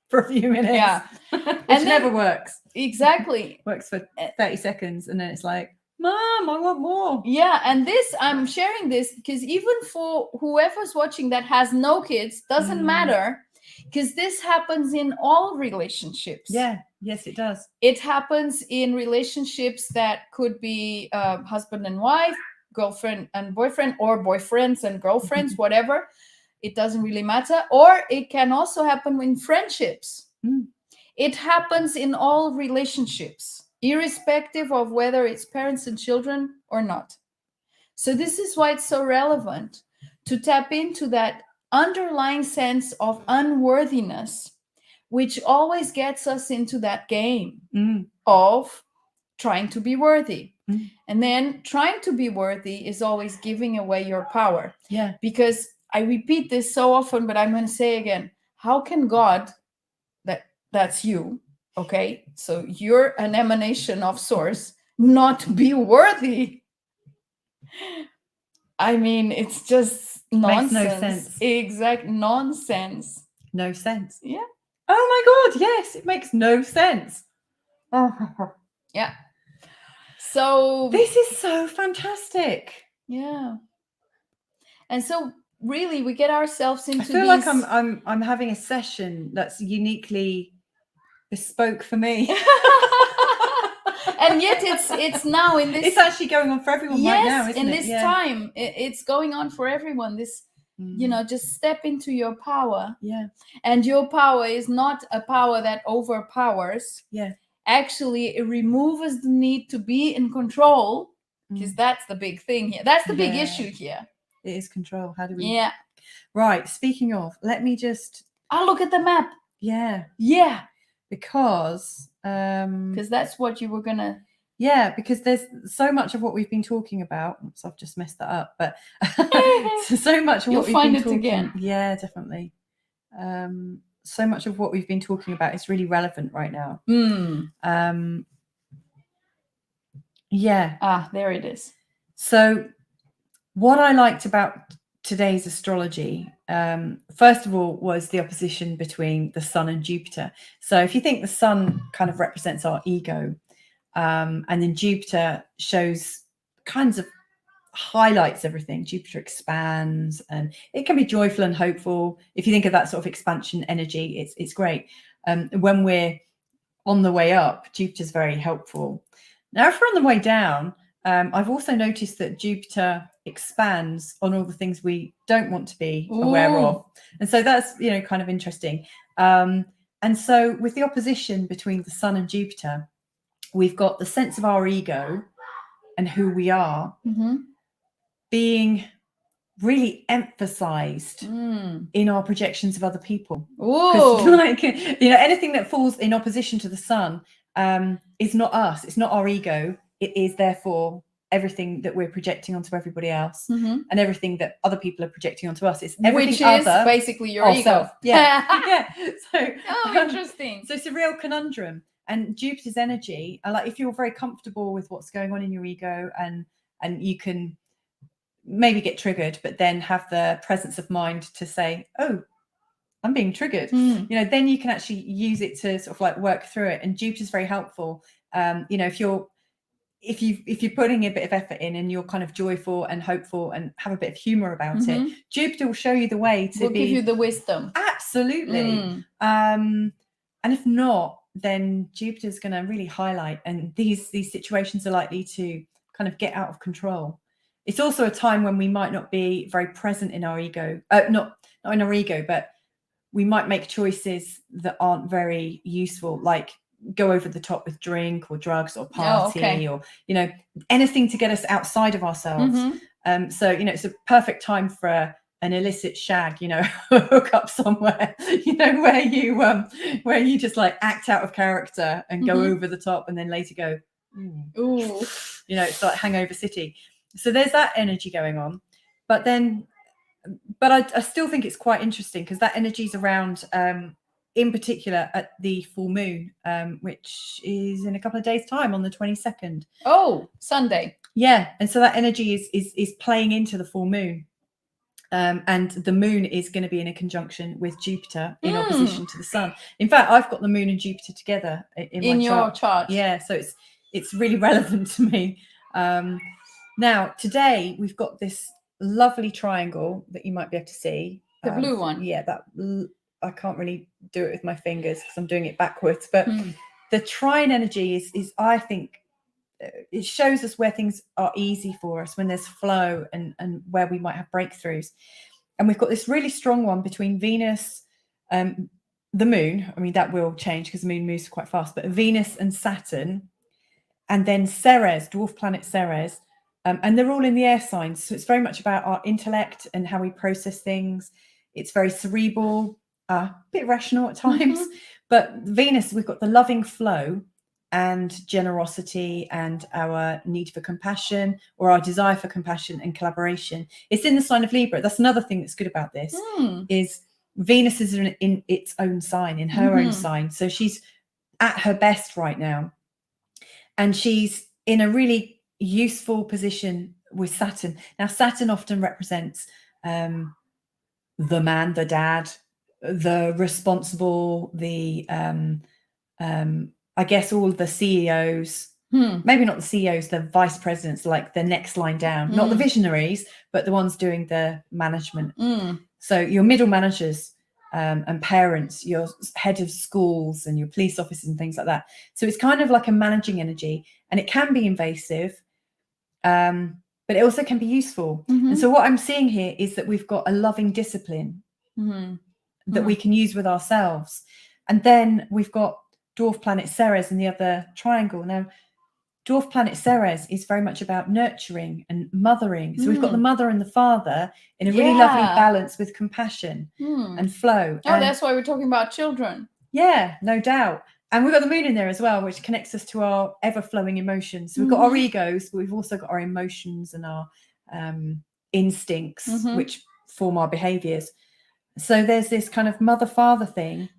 For a few minutes. Which never works. Exactly. Works for 30 seconds and then it's like, Mom, I want more. And this, I'm sharing this because even for whoever's watching that has no kids, doesn't matter, because this happens in all relationships. Yes, it does. It happens in relationships that could be husband and wife, girlfriend and boyfriend, or boyfriends and girlfriends, whatever. It doesn't really matter. Or it can also happen in friendships. It happens in all relationships, irrespective of whether it's parents and children or not. So this is why it's so relevant to tap into that underlying sense of unworthiness, which always gets us into that game of trying to be worthy. And then trying to be worthy is always giving away your power. Because I repeat this so often, but I'm going to say again, how can God, that's you, okay? So you're an emanation of source, not be worthy? I mean, it's just nonsense. Makes no sense. Exact nonsense. No sense. Yeah. Oh my God, yes, it makes no sense. Yeah. So this is so fantastic. Yeah. And so really we get ourselves into I feel like I'm having a session that's uniquely bespoke for me. And yet it's now in this, it's actually going on for everyone right now, isn't it? In this time it's going on for everyone. This just step into your power. And your power is not a power that overpowers. actually it removes the need to be in control, because that's the big thing here. That's the big issue here. It is control. How do we? Yeah. Right. Speaking of, let me just. I'll look at the map. Yeah. Yeah. Because that's what you were gonna. Yeah, because there's so much of what we've been talking about. Oops, I've just messed that up. But so much of what we've been talking. Again. Yeah, definitely. So much of what we've been talking about is really relevant right now. Yeah. Ah, there it is. So what I liked about today's astrology, first of all, was the opposition between the Sun and Jupiter. So if you think the Sun kind of represents our ego, and then Jupiter shows kinds of highlights everything. Jupiter expands, and it can be joyful and hopeful. If you think of that sort of expansion energy, it's great. When we're on the way up, Jupiter's very helpful. Now, if we're on the way down, I've also noticed that Jupiter expands on all the things we don't want to be aware of. And so that's, kind of interesting. And so with the opposition between the Sun and Jupiter, we've got the sense of our ego and who we are being really emphasized in our projections of other people. Like, anything that falls in opposition to the Sun is not us. It's not our ego. It is therefore everything that we're projecting onto everybody else, and everything that other people are projecting onto us. It's everything which is basically your ego. Yeah. So interesting. So it's a real conundrum. And Jupiter's energy, like if you're very comfortable with what's going on in your ego, and you can maybe get triggered, but then have the presence of mind to say, oh, I'm being triggered, then you can actually use it to sort of like work through it. And Jupiter's very helpful. If you're putting a bit of effort in and you're kind of joyful and hopeful and have a bit of humor about it, Jupiter will show you the way to give you the wisdom. Absolutely. And if not, then Jupiter's going to really highlight, and these situations are likely to kind of get out of control. It's also a time when we might not be very present in our ego, not in our ego, but we might make choices that aren't very useful, like go over the top with drink or drugs or party or anything to get us outside of ourselves. So it's a perfect time for an illicit shag, hook up somewhere, where you just like act out of character and go over the top, and then later go, ooh. It's like Hangover City. So there's that energy going on. But I still think it's quite interesting because that energy is around, in particular at the full moon, which is in a couple of days' time on the 22nd. Oh, Sunday. Yeah. And so that energy is playing into the full moon. And the moon is going to be in a conjunction with Jupiter in opposition to the Sun. In fact, I've got the moon and Jupiter together in my your chart. Yeah, so it's really relevant to me. Now, today we've got this lovely triangle that you might be able to see. The blue one. Yeah, that I can't really do it with my fingers because I'm doing it backwards. But the trine energy is I think, it shows us where things are easy for us, when there's flow and where we might have breakthroughs. And we've got this really strong one between Venus, the moon. I mean, that will change because the moon moves quite fast, but Venus and Saturn, and then Ceres, dwarf planet Ceres. And they're all in the air signs. So it's very much about our intellect and how we process things. It's very cerebral, a bit rational at times. But Venus, we've got the loving flow and generosity and our need for compassion, or our desire for compassion and collaboration. It's in the sign of Libra. That's another thing that's good about this, is Venus is in its own sign, in her own sign. So she's at her best right now. And she's in a really useful position with Saturn. Now, Saturn often represents the man, the dad, the responsible, the I guess all the CEOs, maybe not the CEOs, the vice presidents, like the next line down, not the visionaries, but the ones doing the management. So your middle managers and parents, your head of schools and your police officers and things like that. So it's kind of like a managing energy, and it can be invasive, but it also can be useful. And so what I'm seeing here is that we've got a loving discipline that we can use with ourselves. And then we've got dwarf planet Ceres in the other triangle. Now, dwarf planet Ceres is very much about nurturing and mothering. So we've got the mother and the father in a really lovely balance with compassion and flow. Oh, and that's why we're talking about children. Yeah, no doubt. And we've got the moon in there as well, which connects us to our ever-flowing emotions. So we've got our egos, but we've also got our emotions and our instincts, which form our behaviors. So there's this kind of mother-father thing.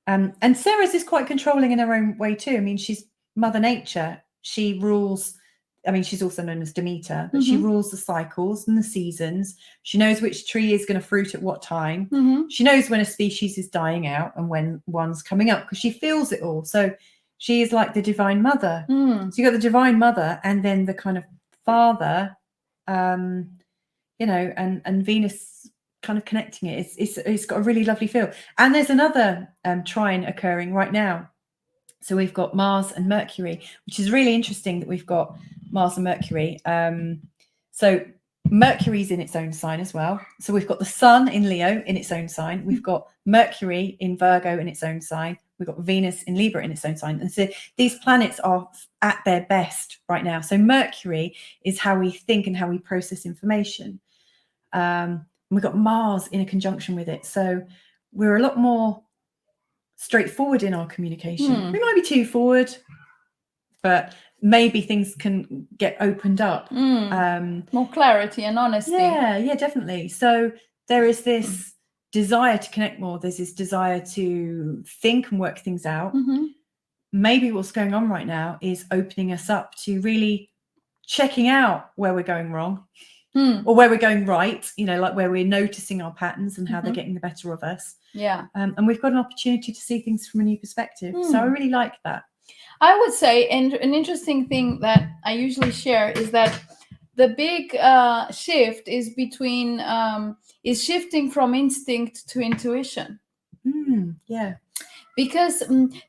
And Ceres is quite controlling in her own way too. I mean, she's Mother Nature. She rules. I mean, she's also known as Demeter, but she rules the cycles and the seasons. She knows which tree is going to fruit at what time. She knows when a species is dying out and when one's coming up, because she feels it all. So she is like the divine mother. So you got the divine mother and then the kind of father, you know, and Venus kind of connecting it. It's got a really lovely feel. And there's another trine occurring right now. So we've got Mars and Mercury, which is really interesting that we've got Mars and Mercury. So Mercury's in its own sign as well. So we've got the Sun in Leo in its own sign. We've got Mercury in Virgo in its own sign. We've got Venus in Libra in its own sign. And so these planets are at their best right now. So Mercury is how we think and how we process information. We've got Mars in a conjunction with it. So we're a lot more straightforward in our communication. We might be too forward, but maybe things can get opened up. More clarity and honesty. Yeah, definitely. So there is this desire to connect more. There's this desire to think and work things out. Maybe what's going on right now is opening us up to really checking out where we're going wrong or where we're going right, you know, like where we're noticing our patterns and how they're getting the better of us. Yeah. And we've got an opportunity to see things from a new perspective. So I really like that. I would say, and an interesting thing that I usually share is that the big shift is between is shifting from instinct to intuition. Yeah. Because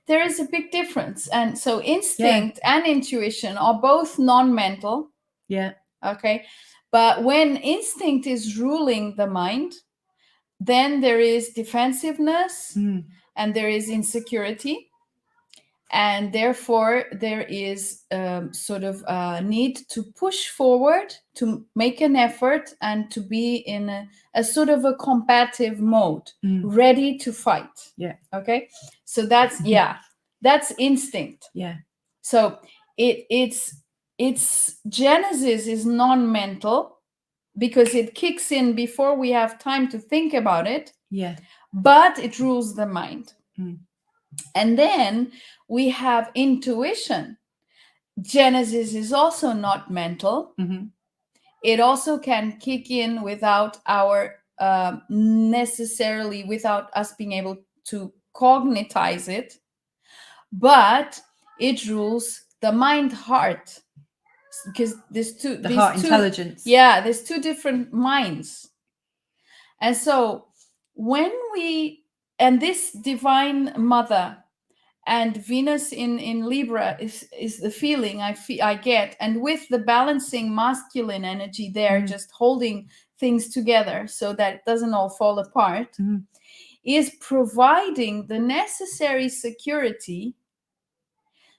there is a big difference. And so instinct and intuition are both non-mental. Yeah. Okay. But when instinct is ruling the mind, then there is defensiveness and there is insecurity. And therefore, there is sort of a need to push forward, to make an effort, and to be in a sort of a combative mode, ready to fight. Yeah. Okay. So that's that's instinct. Yeah. So its genesis is non-mental because it kicks in before we have time to think about it. Yeah. But it rules the mind. And then we have intuition. Genesis is also not mental. It also can kick in without our necessarily without us being able to cognitize it, but it rules the mind heart, because there's the heart intelligence. Yeah, there's two different minds. And so when and this divine mother and Venus in Libra is the feeling I get, and with the balancing masculine energy there, just holding things together so that it doesn't all fall apart, is providing the necessary security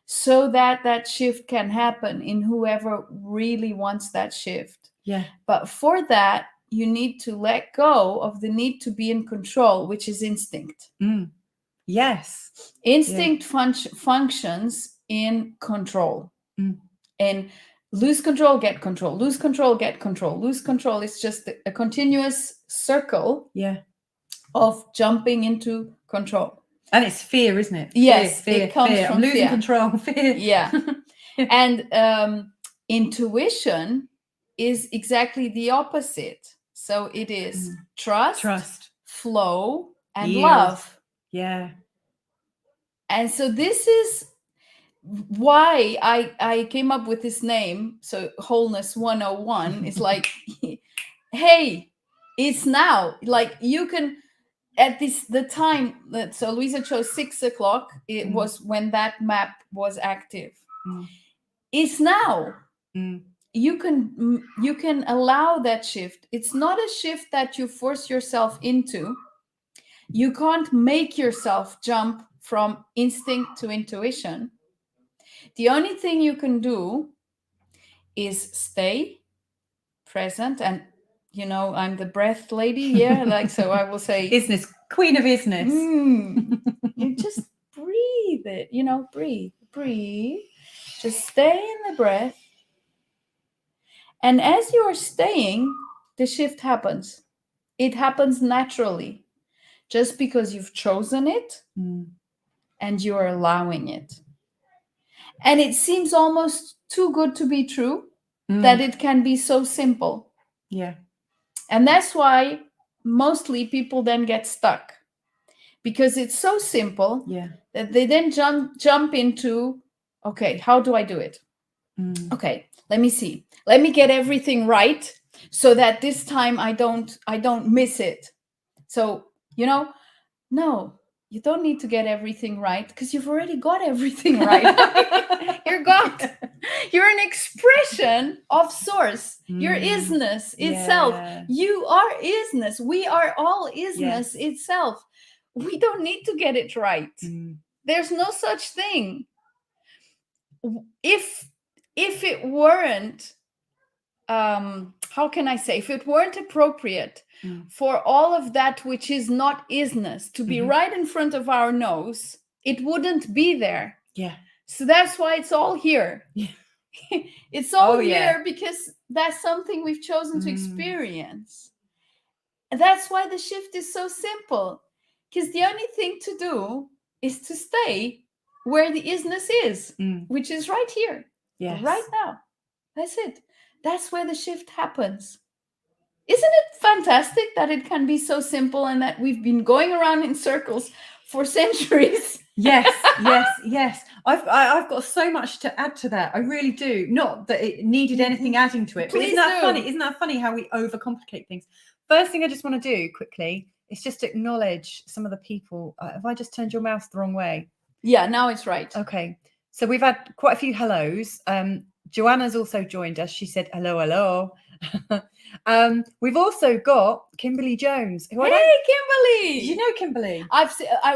so that that shift can happen in whoever really wants that shift. Yeah. But for that, you need to let go of the need to be in control, which is instinct. Yes. Instinct functions in control. And lose control, get control, lose control, get control. Lose control is just a continuous circle of jumping into control. And it's fear, isn't it? Yes, fear, it comes fear. from I'm losing fear. control. Fear. Yeah. And intuition is exactly the opposite. So it is trust, flow, and love. Yeah. And so this is why I came up with this name. So Wholeness 101 is like, hey, it's now. Like you can, at the time that, so Louisa chose 6 o'clock. It was when that map was active. It's now. You can allow that shift. It's not a shift that you force yourself into. You can't make yourself jump from instinct to intuition, the only thing you can do is stay present. And I'm the breath lady, yeah, so I will say Isness, queen of isness. You just breathe it, breathe, just stay in the breath. And as you are staying, the shift happens. It happens naturally, just because you've chosen it and you're allowing it. And it seems almost too good to be true that it can be so simple. Yeah. And that's why mostly people then get stuck, because it's so simple that they then jump into, okay, how do I do it? Okay, let me see. Let me get everything right so that this time I don't miss it. So, no, you don't need to get everything right, because you've already got everything right. You're an expression of source. Your isness itself. You are isness. We are all isness itself. We don't need to get it right. There's no such thing. If it weren't, how can I say, if it weren't appropriate for all of that which is not isness to be right in front of our nose, it wouldn't be there. Yeah. So that's why it's all here. Yeah. It's all here because that's something we've chosen to experience. And that's why the shift is so simple, because the only thing to do is to stay where the isness is, which is right here, right now. That's it. That's where the shift happens. Isn't it fantastic that it can be so simple and that we've been going around in circles for centuries? Yes. I've got so much to add to that. I really do. Not that it needed anything adding to it, but isn't that funny? Isn't that funny how we overcomplicate things? First thing I just want to do quickly is just acknowledge some of the people. Have I just turned your mouse the wrong way? Yeah, now it's right. Okay. So we've had quite a few hellos. Joanna's also joined us. She said, hello. We've also got Kimberly Jones. Hey, Kimberly! Did you know Kimberly?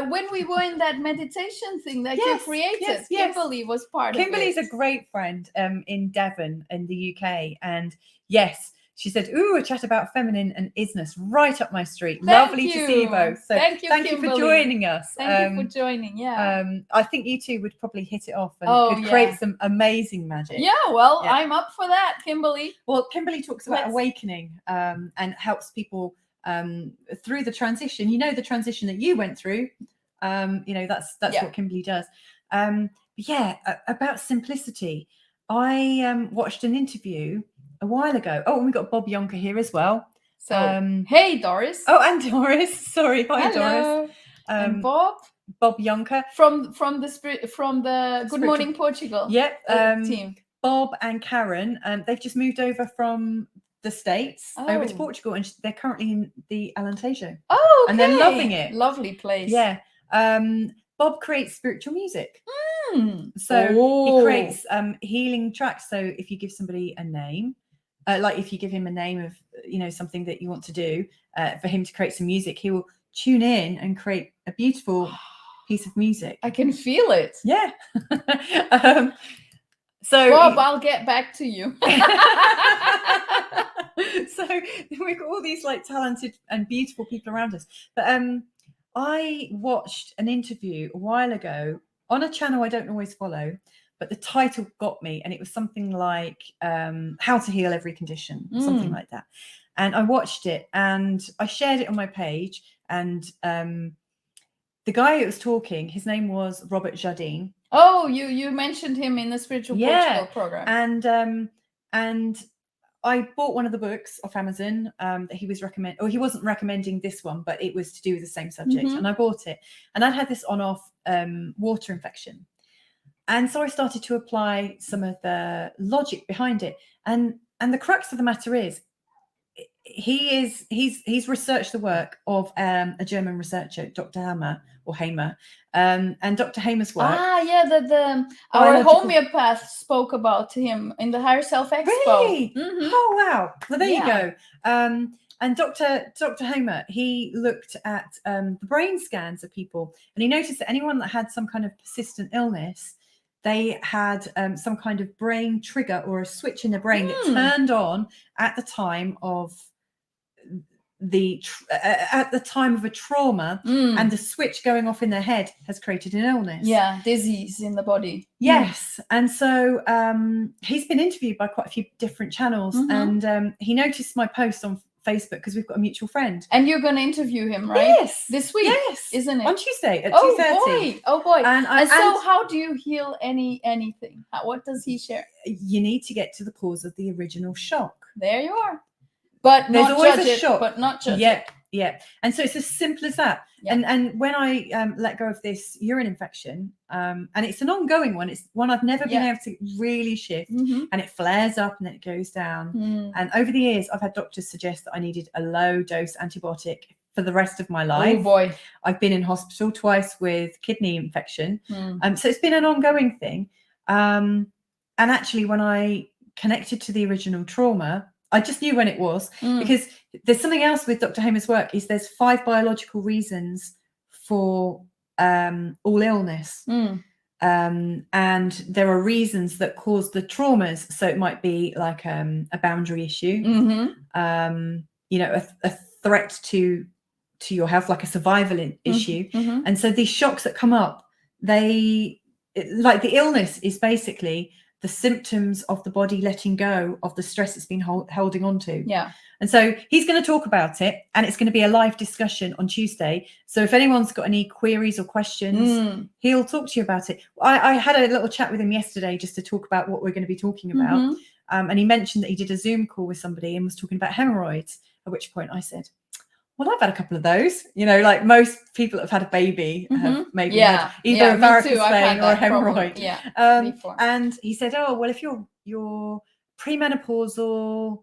When we were in that meditation thing that you created, Kimberly was part of it. Kimberly's a great friend in Devon in the UK. And yes, she said, a chat about feminine and isness, right up my street. Lovely to see you both. So thank you for joining us. Thank you for joining. Yeah. I think you two would probably hit it off and could create some amazing magic. Yeah, well, I'm up for that, Kimberly. Well, Kimberly talks about awakening and helps people through the transition. The transition that you went through. That's what Kimberly does. About simplicity. I watched an interview a while ago. Oh, and we got Bob Yonker here as well. So, hey, Doris. Oh, and Doris. Sorry, hi, hello. Doris. And Bob Yonker from the Good Morning Portugal. Team. Bob and Karen. They've just moved over from the States over to Portugal, and they're currently in the Alentejo. Oh, okay. And they're loving it. Lovely place. Yeah. Bob creates spiritual music. So he creates healing tracks. So if you give somebody a name, like if you give him a name of something that you want to do, for him to create some music, he will tune in and create a beautiful piece of music. I can feel it. Yeah. So Bob, I'll get back to you. So we've got all these talented and beautiful people around us. But I watched an interview a while ago on a channel I don't always follow, but the title got me, and it was something like How to Heal Every Condition, something like that. And I watched it and I shared it on my page, and the guy who was talking, his name was Robert Jardine. Oh, you mentioned him in the Spiritual Portugal program. And I bought one of the books off Amazon that he was recommending, or he wasn't recommending this one, but it was to do with the same subject. And I bought it, and I'd had this on-off water infection. And so I started to apply some of the logic behind it. And the crux of the matter is, he's researched the work of a German researcher, Dr. Hamer, and Dr. Hamer's work. Our homeopath spoke about him in the Higher Self Expo. Really? Oh wow! Well, there you go. And Dr. Homer, he looked at the brain scans of people, and he noticed that anyone that had some kind of persistent illness, they had some kind of brain trigger or a switch in the brain that turned on at the time of a trauma, and the switch going off in their head has created an illness. Yeah, disease in the body. Yes. And so he's been interviewed by quite a few different channels, and he noticed my post on Facebook because we've got a mutual friend. And you're going to interview him, right? Yes. This week, yes, isn't it? On Tuesday at 2:30. Oh boy. And so and how do you heal anything? What does he share? you need to get to the cause of the original shock. There you are. But there's not always judge a it, shock. But not judge Yeah. it. Yeah. And so it's as simple as that. Yeah. And when I let go of this urine infection, and it's an ongoing one, it's one I've never been able to really shift, and it flares up and then it goes down. And over the years, I've had doctors suggest that I needed a low dose antibiotic for the rest of my life. Oh boy. I've been in hospital twice with kidney infection. So it's been an ongoing thing. And actually, when I connected to the original trauma, I just knew when it was, because there's something else with Dr. Homer's work is there's 5 biological reasons for all illness. And there are reasons that cause the traumas. So it might be like a boundary issue, a threat to your health, like a survival issue. And so these shocks that come up, like the illness is basically the symptoms of the body letting go of the stress it's been holding on to. Yeah. And so he's going to talk about it, and it's going to be a live discussion on Tuesday. So if anyone's got any queries or questions, he'll talk to you about it. I had a little chat with him yesterday just to talk about what we're going to be talking about. And he mentioned that he did a Zoom call with somebody and was talking about hemorrhoids, at which point I said, well, I've had a couple of those. Like most people that have had a baby have maybe had either a varicose vein or a hemorrhoid. And he said, oh, well, if you're premenopausal,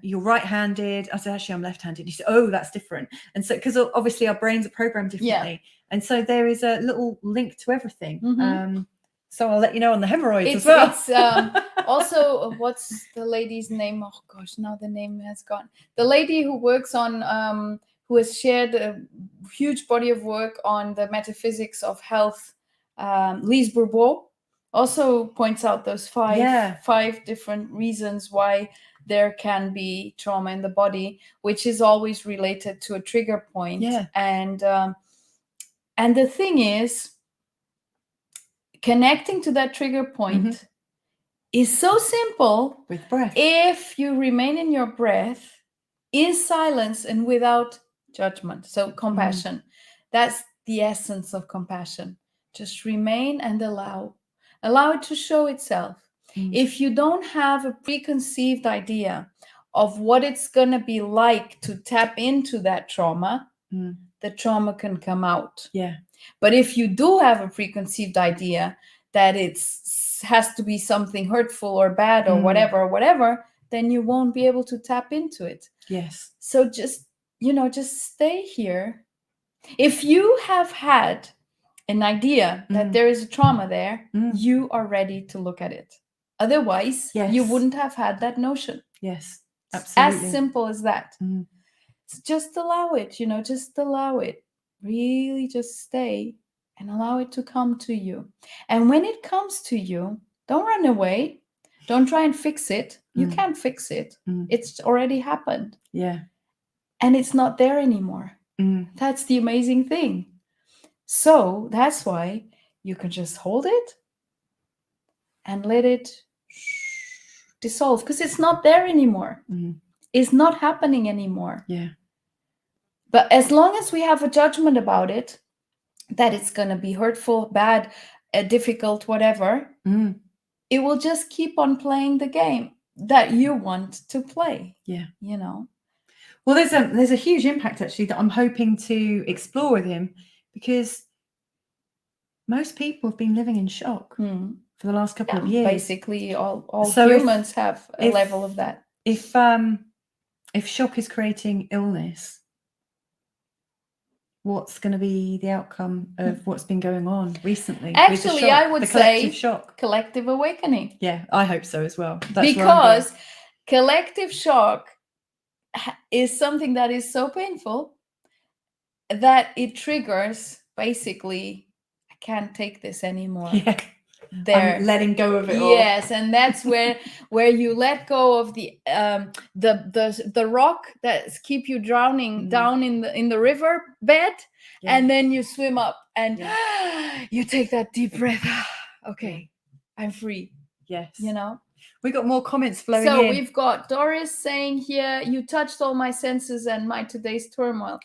you're right-handed. I said, actually, I'm left-handed. He said, oh, that's different. And so, because obviously our brains are programmed differently. And so there is a little link to everything. So I'll let you know on the hemorrhoids as well. It's also, what's the lady's name? Oh gosh, now the name has gone. The lady who works on, who has shared a huge body of work on the metaphysics of health, Lise Bourbeau, also points out those five different reasons why there can be trauma in the body, which is always related to a trigger point. And the thing is, connecting to that trigger point is so simple with breath. If you remain in your breath, in silence and without judgment. So compassion. That's the essence of compassion. Just remain and allow it to show itself. If you don't have a preconceived idea of what it's going to be like to tap into that trauma, the trauma can come out. But if you do have a preconceived idea that has to be something hurtful or bad or whatever, then you won't be able to tap into it. So just stay here. If you have had an idea that there is a trauma there, you are ready to look at it. Otherwise, you wouldn't have had that notion. Absolutely. As simple as that. So just allow it, just allow it. Really just stay and allow it to come to you. And when it comes to you, don't run away. Don't try and fix it. You can't fix it. It's already happened. And it's not there anymore. That's the amazing thing. So that's why you can just hold it and let it dissolve, because it's not there anymore. It's not happening anymore. But as long as we have a judgment about it, that it's going to be hurtful, bad, difficult, whatever, it will just keep on playing the game that you want to play. Well, there's a huge impact actually that I'm hoping to explore with him, because most people have been living in shock for the last couple of years. Basically, all humans have a level of that. If shock is creating illness, what's going to be the outcome of what's been going on recently? Actually, I would say shock. Collective awakening. I hope so as well. Because collective shock is something that is so painful that it triggers basically, I can't take this anymore. Yeah. There, I'm letting go of it all. yes, and that's where you let go of the rock that's keep you drowning down in the river bed, and then you swim up and you take that deep breath. Okay, I'm free. Yes. You know, we got more comments flowing so in. we've got Doris saying here, you touched all my senses and my today's turmoil.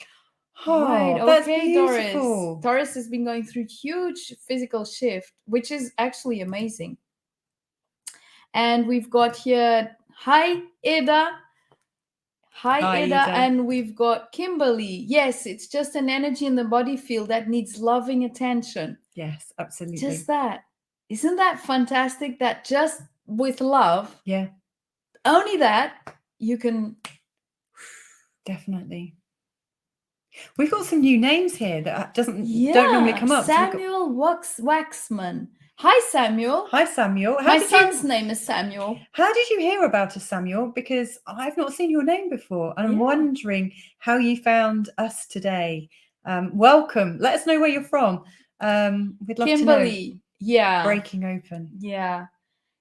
Oh, right, that's okay, beautiful. Doris has been going through huge physical shift, which is actually amazing. And we've got here, hi Ida. Hi Ida. And we've got Kimberly. Yes, it's just an energy in the body field that needs loving attention. Yes, absolutely. Just that. Isn't that fantastic? That just with love, yeah, only that you can. Definitely. We've got some new names here that don't normally come up. Samuel Waxman. Hi, Samuel. Hi, Samuel. My son's name is Samuel. How did you hear about us, Samuel? Because I've not seen your name before, and I'm wondering how you found us today. Welcome. Let us know where you're from. We'd love Kimberly. to know. Yeah. Breaking open. Yeah.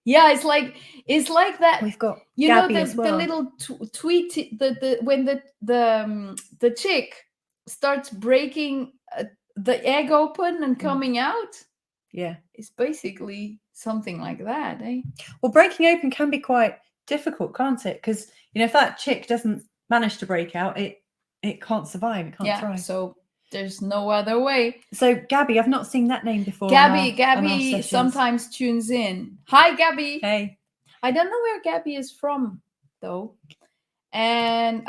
Yeah, it's like that. We've got Gabby as well. The little tweet, when the chick starts breaking the egg open and coming out. Yeah, it's basically something like that, eh? Well, breaking open can be quite difficult, can't it? Because if that chick doesn't manage to break out, it can't survive. It can't thrive. So there's no other way. So Gabby, I've not seen that name before. Gabby sometimes tunes in. Hi, Gabby. Hey. I don't know where Gabby is from, though. And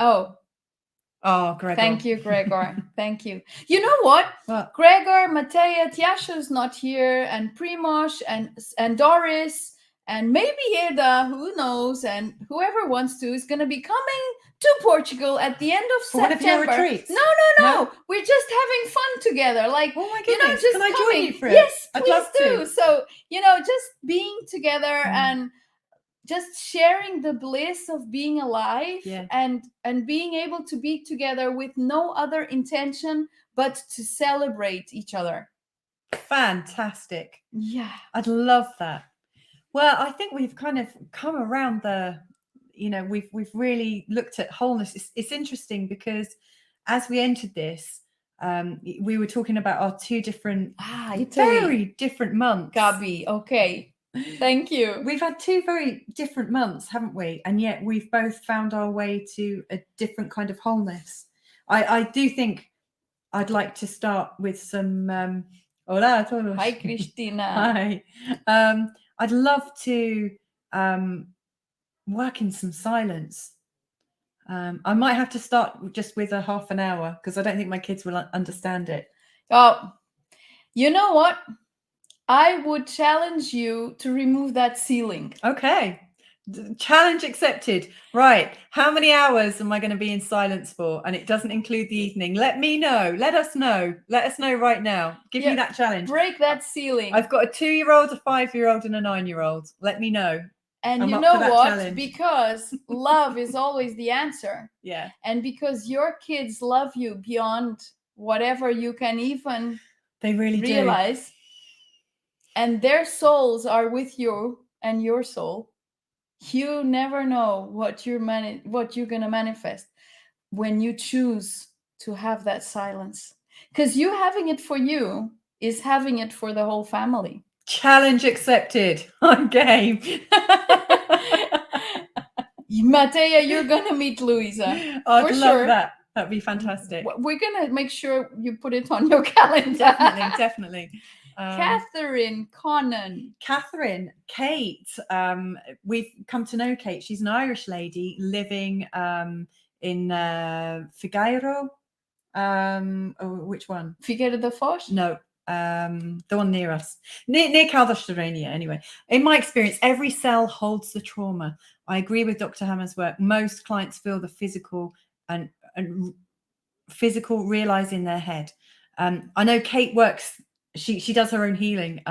Gregor. Thank you, Gregor. Thank you. You know what? Gregor, Matea, Tiasha's not here, and Primoz, and Doris, and maybe Eda, who knows, and whoever wants to is going to be coming to Portugal at the end of September. One of your retreats? No. We're just having fun together. Like, oh my goodness, just can I join you for it? Yes, I'd please love do. to. So, just being together and just sharing the bliss of being alive and being able to be together with no other intention but to celebrate each other. Fantastic. Yeah. I'd love that. Well, I think we've kind of come around we've really looked at wholeness. It's interesting because as we entered this, we were talking about our two different, very different months. Gabi, okay. Thank you. We've had two very different months, haven't we? And yet we've both found our way to a different kind of wholeness. I do think I'd like to start with some hola a todos. Hi, Cristina. Hi. I'd love to work in some silence. I might have to start just with a half an hour because I don't think my kids will understand it. Oh, you know what? I would challenge you to remove that ceiling. Okay. Challenge accepted. Right. How many hours am I going to be in silence for? And it doesn't include the evening. Let me know. Let us know. Let us know right now. Give me that challenge. Break that ceiling. I've got a 2-year-old, a 5-year-old, and a 9-year-old. Let me know. And you know what? Challenge. Because love is always the answer. Yeah. And because your kids love you beyond whatever you can even realize. And their souls are with you and your soul. You never know what you're going to manifest when you choose to have that silence. Because you having it for you is having it for the whole family. Challenge accepted. I'm game. Matea, you're going to meet Louisa. I'd love that. That'd be fantastic. We're going to make sure you put it on your calendar. Definitely. Catherine Connon. Kate. We've come to know Kate. She's an Irish lady living in Figueiro. Which one? Figueira da Foz? No. The one near us, near Caldas Terrania. Anyway, in my experience, every cell holds the trauma. I agree with Dr. Hammer's work. Most clients feel the physical and physical realize in their head. I know Kate works. She does her own healing,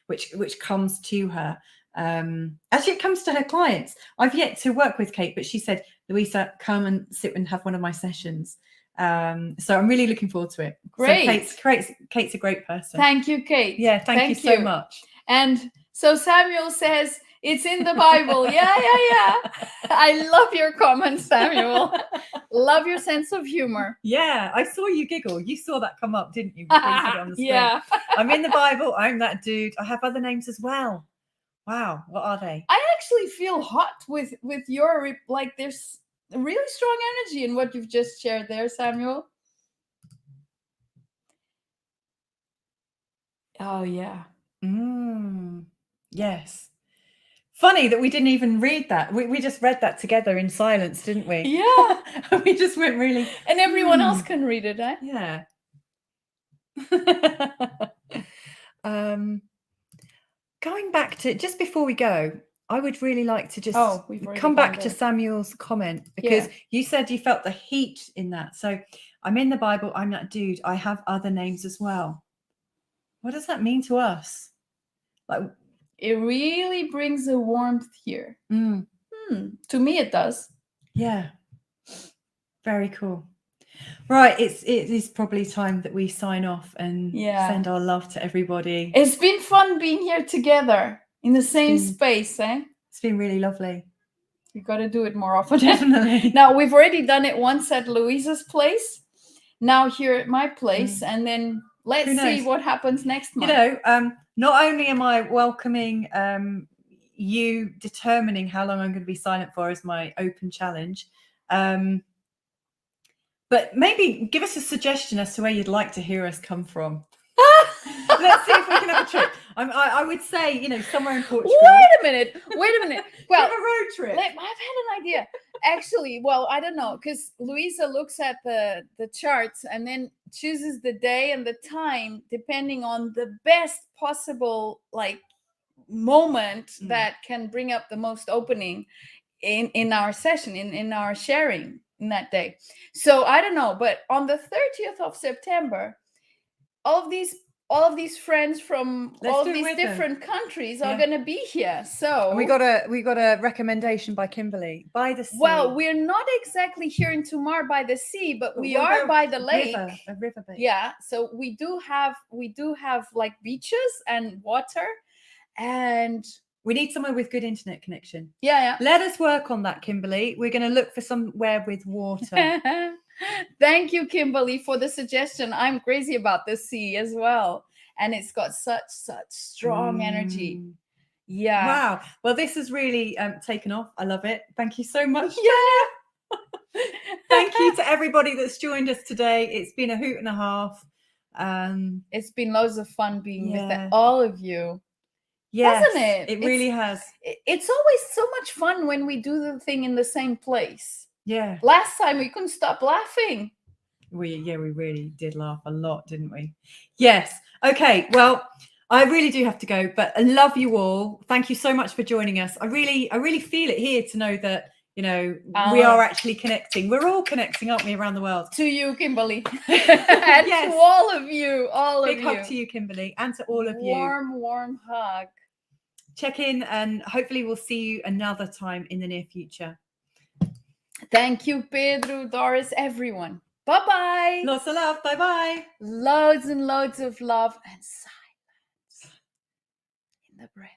which comes to her. Actually, it comes to her clients. I've yet to work with Kate, but she said Louisa, come and sit and have one of my sessions. So I'm really looking forward to it. Great. So Kate's a great person. Thank you, Kate. Yeah, thank you so much. And so Samuel says, it's in the Bible. Yeah. I love your comment, Samuel. Love your sense of humor. Yeah, I saw you giggle. You saw that come up, didn't you? Before you said it on the screen. Yeah. I'm in the Bible. I'm that dude. I have other names as well. Wow, what are they? I actually feel hot with your, like, there's a really strong energy in what you've just shared there, Samuel. Oh, yeah. Yes. Funny that we didn't even read that. We just read that together in silence, didn't we? Yeah. We just went really. And everyone else can read it, eh? Yeah. Going back to, just before we go, I would really like to just come back to Samuel's comment, because you said you felt the heat in that. So I'm in the Bible. I'm that dude. I have other names as well. What does that mean to us? Like, it really brings a warmth here. To me, it does. Yeah. Very cool. Right, it is probably time that we sign off and send our love to everybody. It's been fun being here together in the same space, eh? It's been really lovely. We got to do it more often. Definitely. Now, we've already done it once at Louisa's place. Now here at my place, and then let's see what happens next month. You know, not only am I welcoming you determining how long I'm going to be silent for as my open challenge, but maybe give us a suggestion as to where you'd like to hear us come from. Let's see if we can have a trip. I would say, you know, somewhere in Portugal. Wait a minute. Well, have a road trip. I've had an idea. Actually, well, I don't know, because Louisa looks at the charts and then chooses the day and the time depending on the best possible, like, moment that can bring up the most opening in our session, in our sharing in that day. So I don't know, but on the 30th of September, all of these friends from all of these different countries are going to be here. So we got a recommendation by Kimberly, by the sea. Well, we're not exactly here in Tomar by the sea, but we are by the lake, a riverbed. Yeah, so we do have like beaches and water, and we need somewhere with good internet connection. Yeah. Let us work on that, Kimberly. We're going to look for somewhere with water. Thank you, Kimberly, for the suggestion. I'm crazy about the sea as well, and it's got such strong energy. Yeah. Wow. Well, this has really taken off. I love it. Thank you so much. Yeah. Thank you to everybody that's joined us today. It's been a hoot and a half. It's been loads of fun being with all of you. Yes, hasn't it? It really has. It's always so much fun when we do the thing in the same place. Yeah. Last time we couldn't stop laughing. We really did laugh a lot, didn't we? Yes. Okay. Well, I really do have to go, but I love you all. Thank you so much for joining us. I really feel it here to know that, you know, we are actually connecting. We're all connecting, aren't we, around the world? To you, Kimberly. And to all of you, Big hug to you, Kimberly, and to all of you. Warm hug. Check in, and hopefully we'll see you another time in the near future. Thank you, Pedro, Doris, everyone. Bye-bye. Lots of love. Bye-bye. Loads and loads of love and silence in the breath.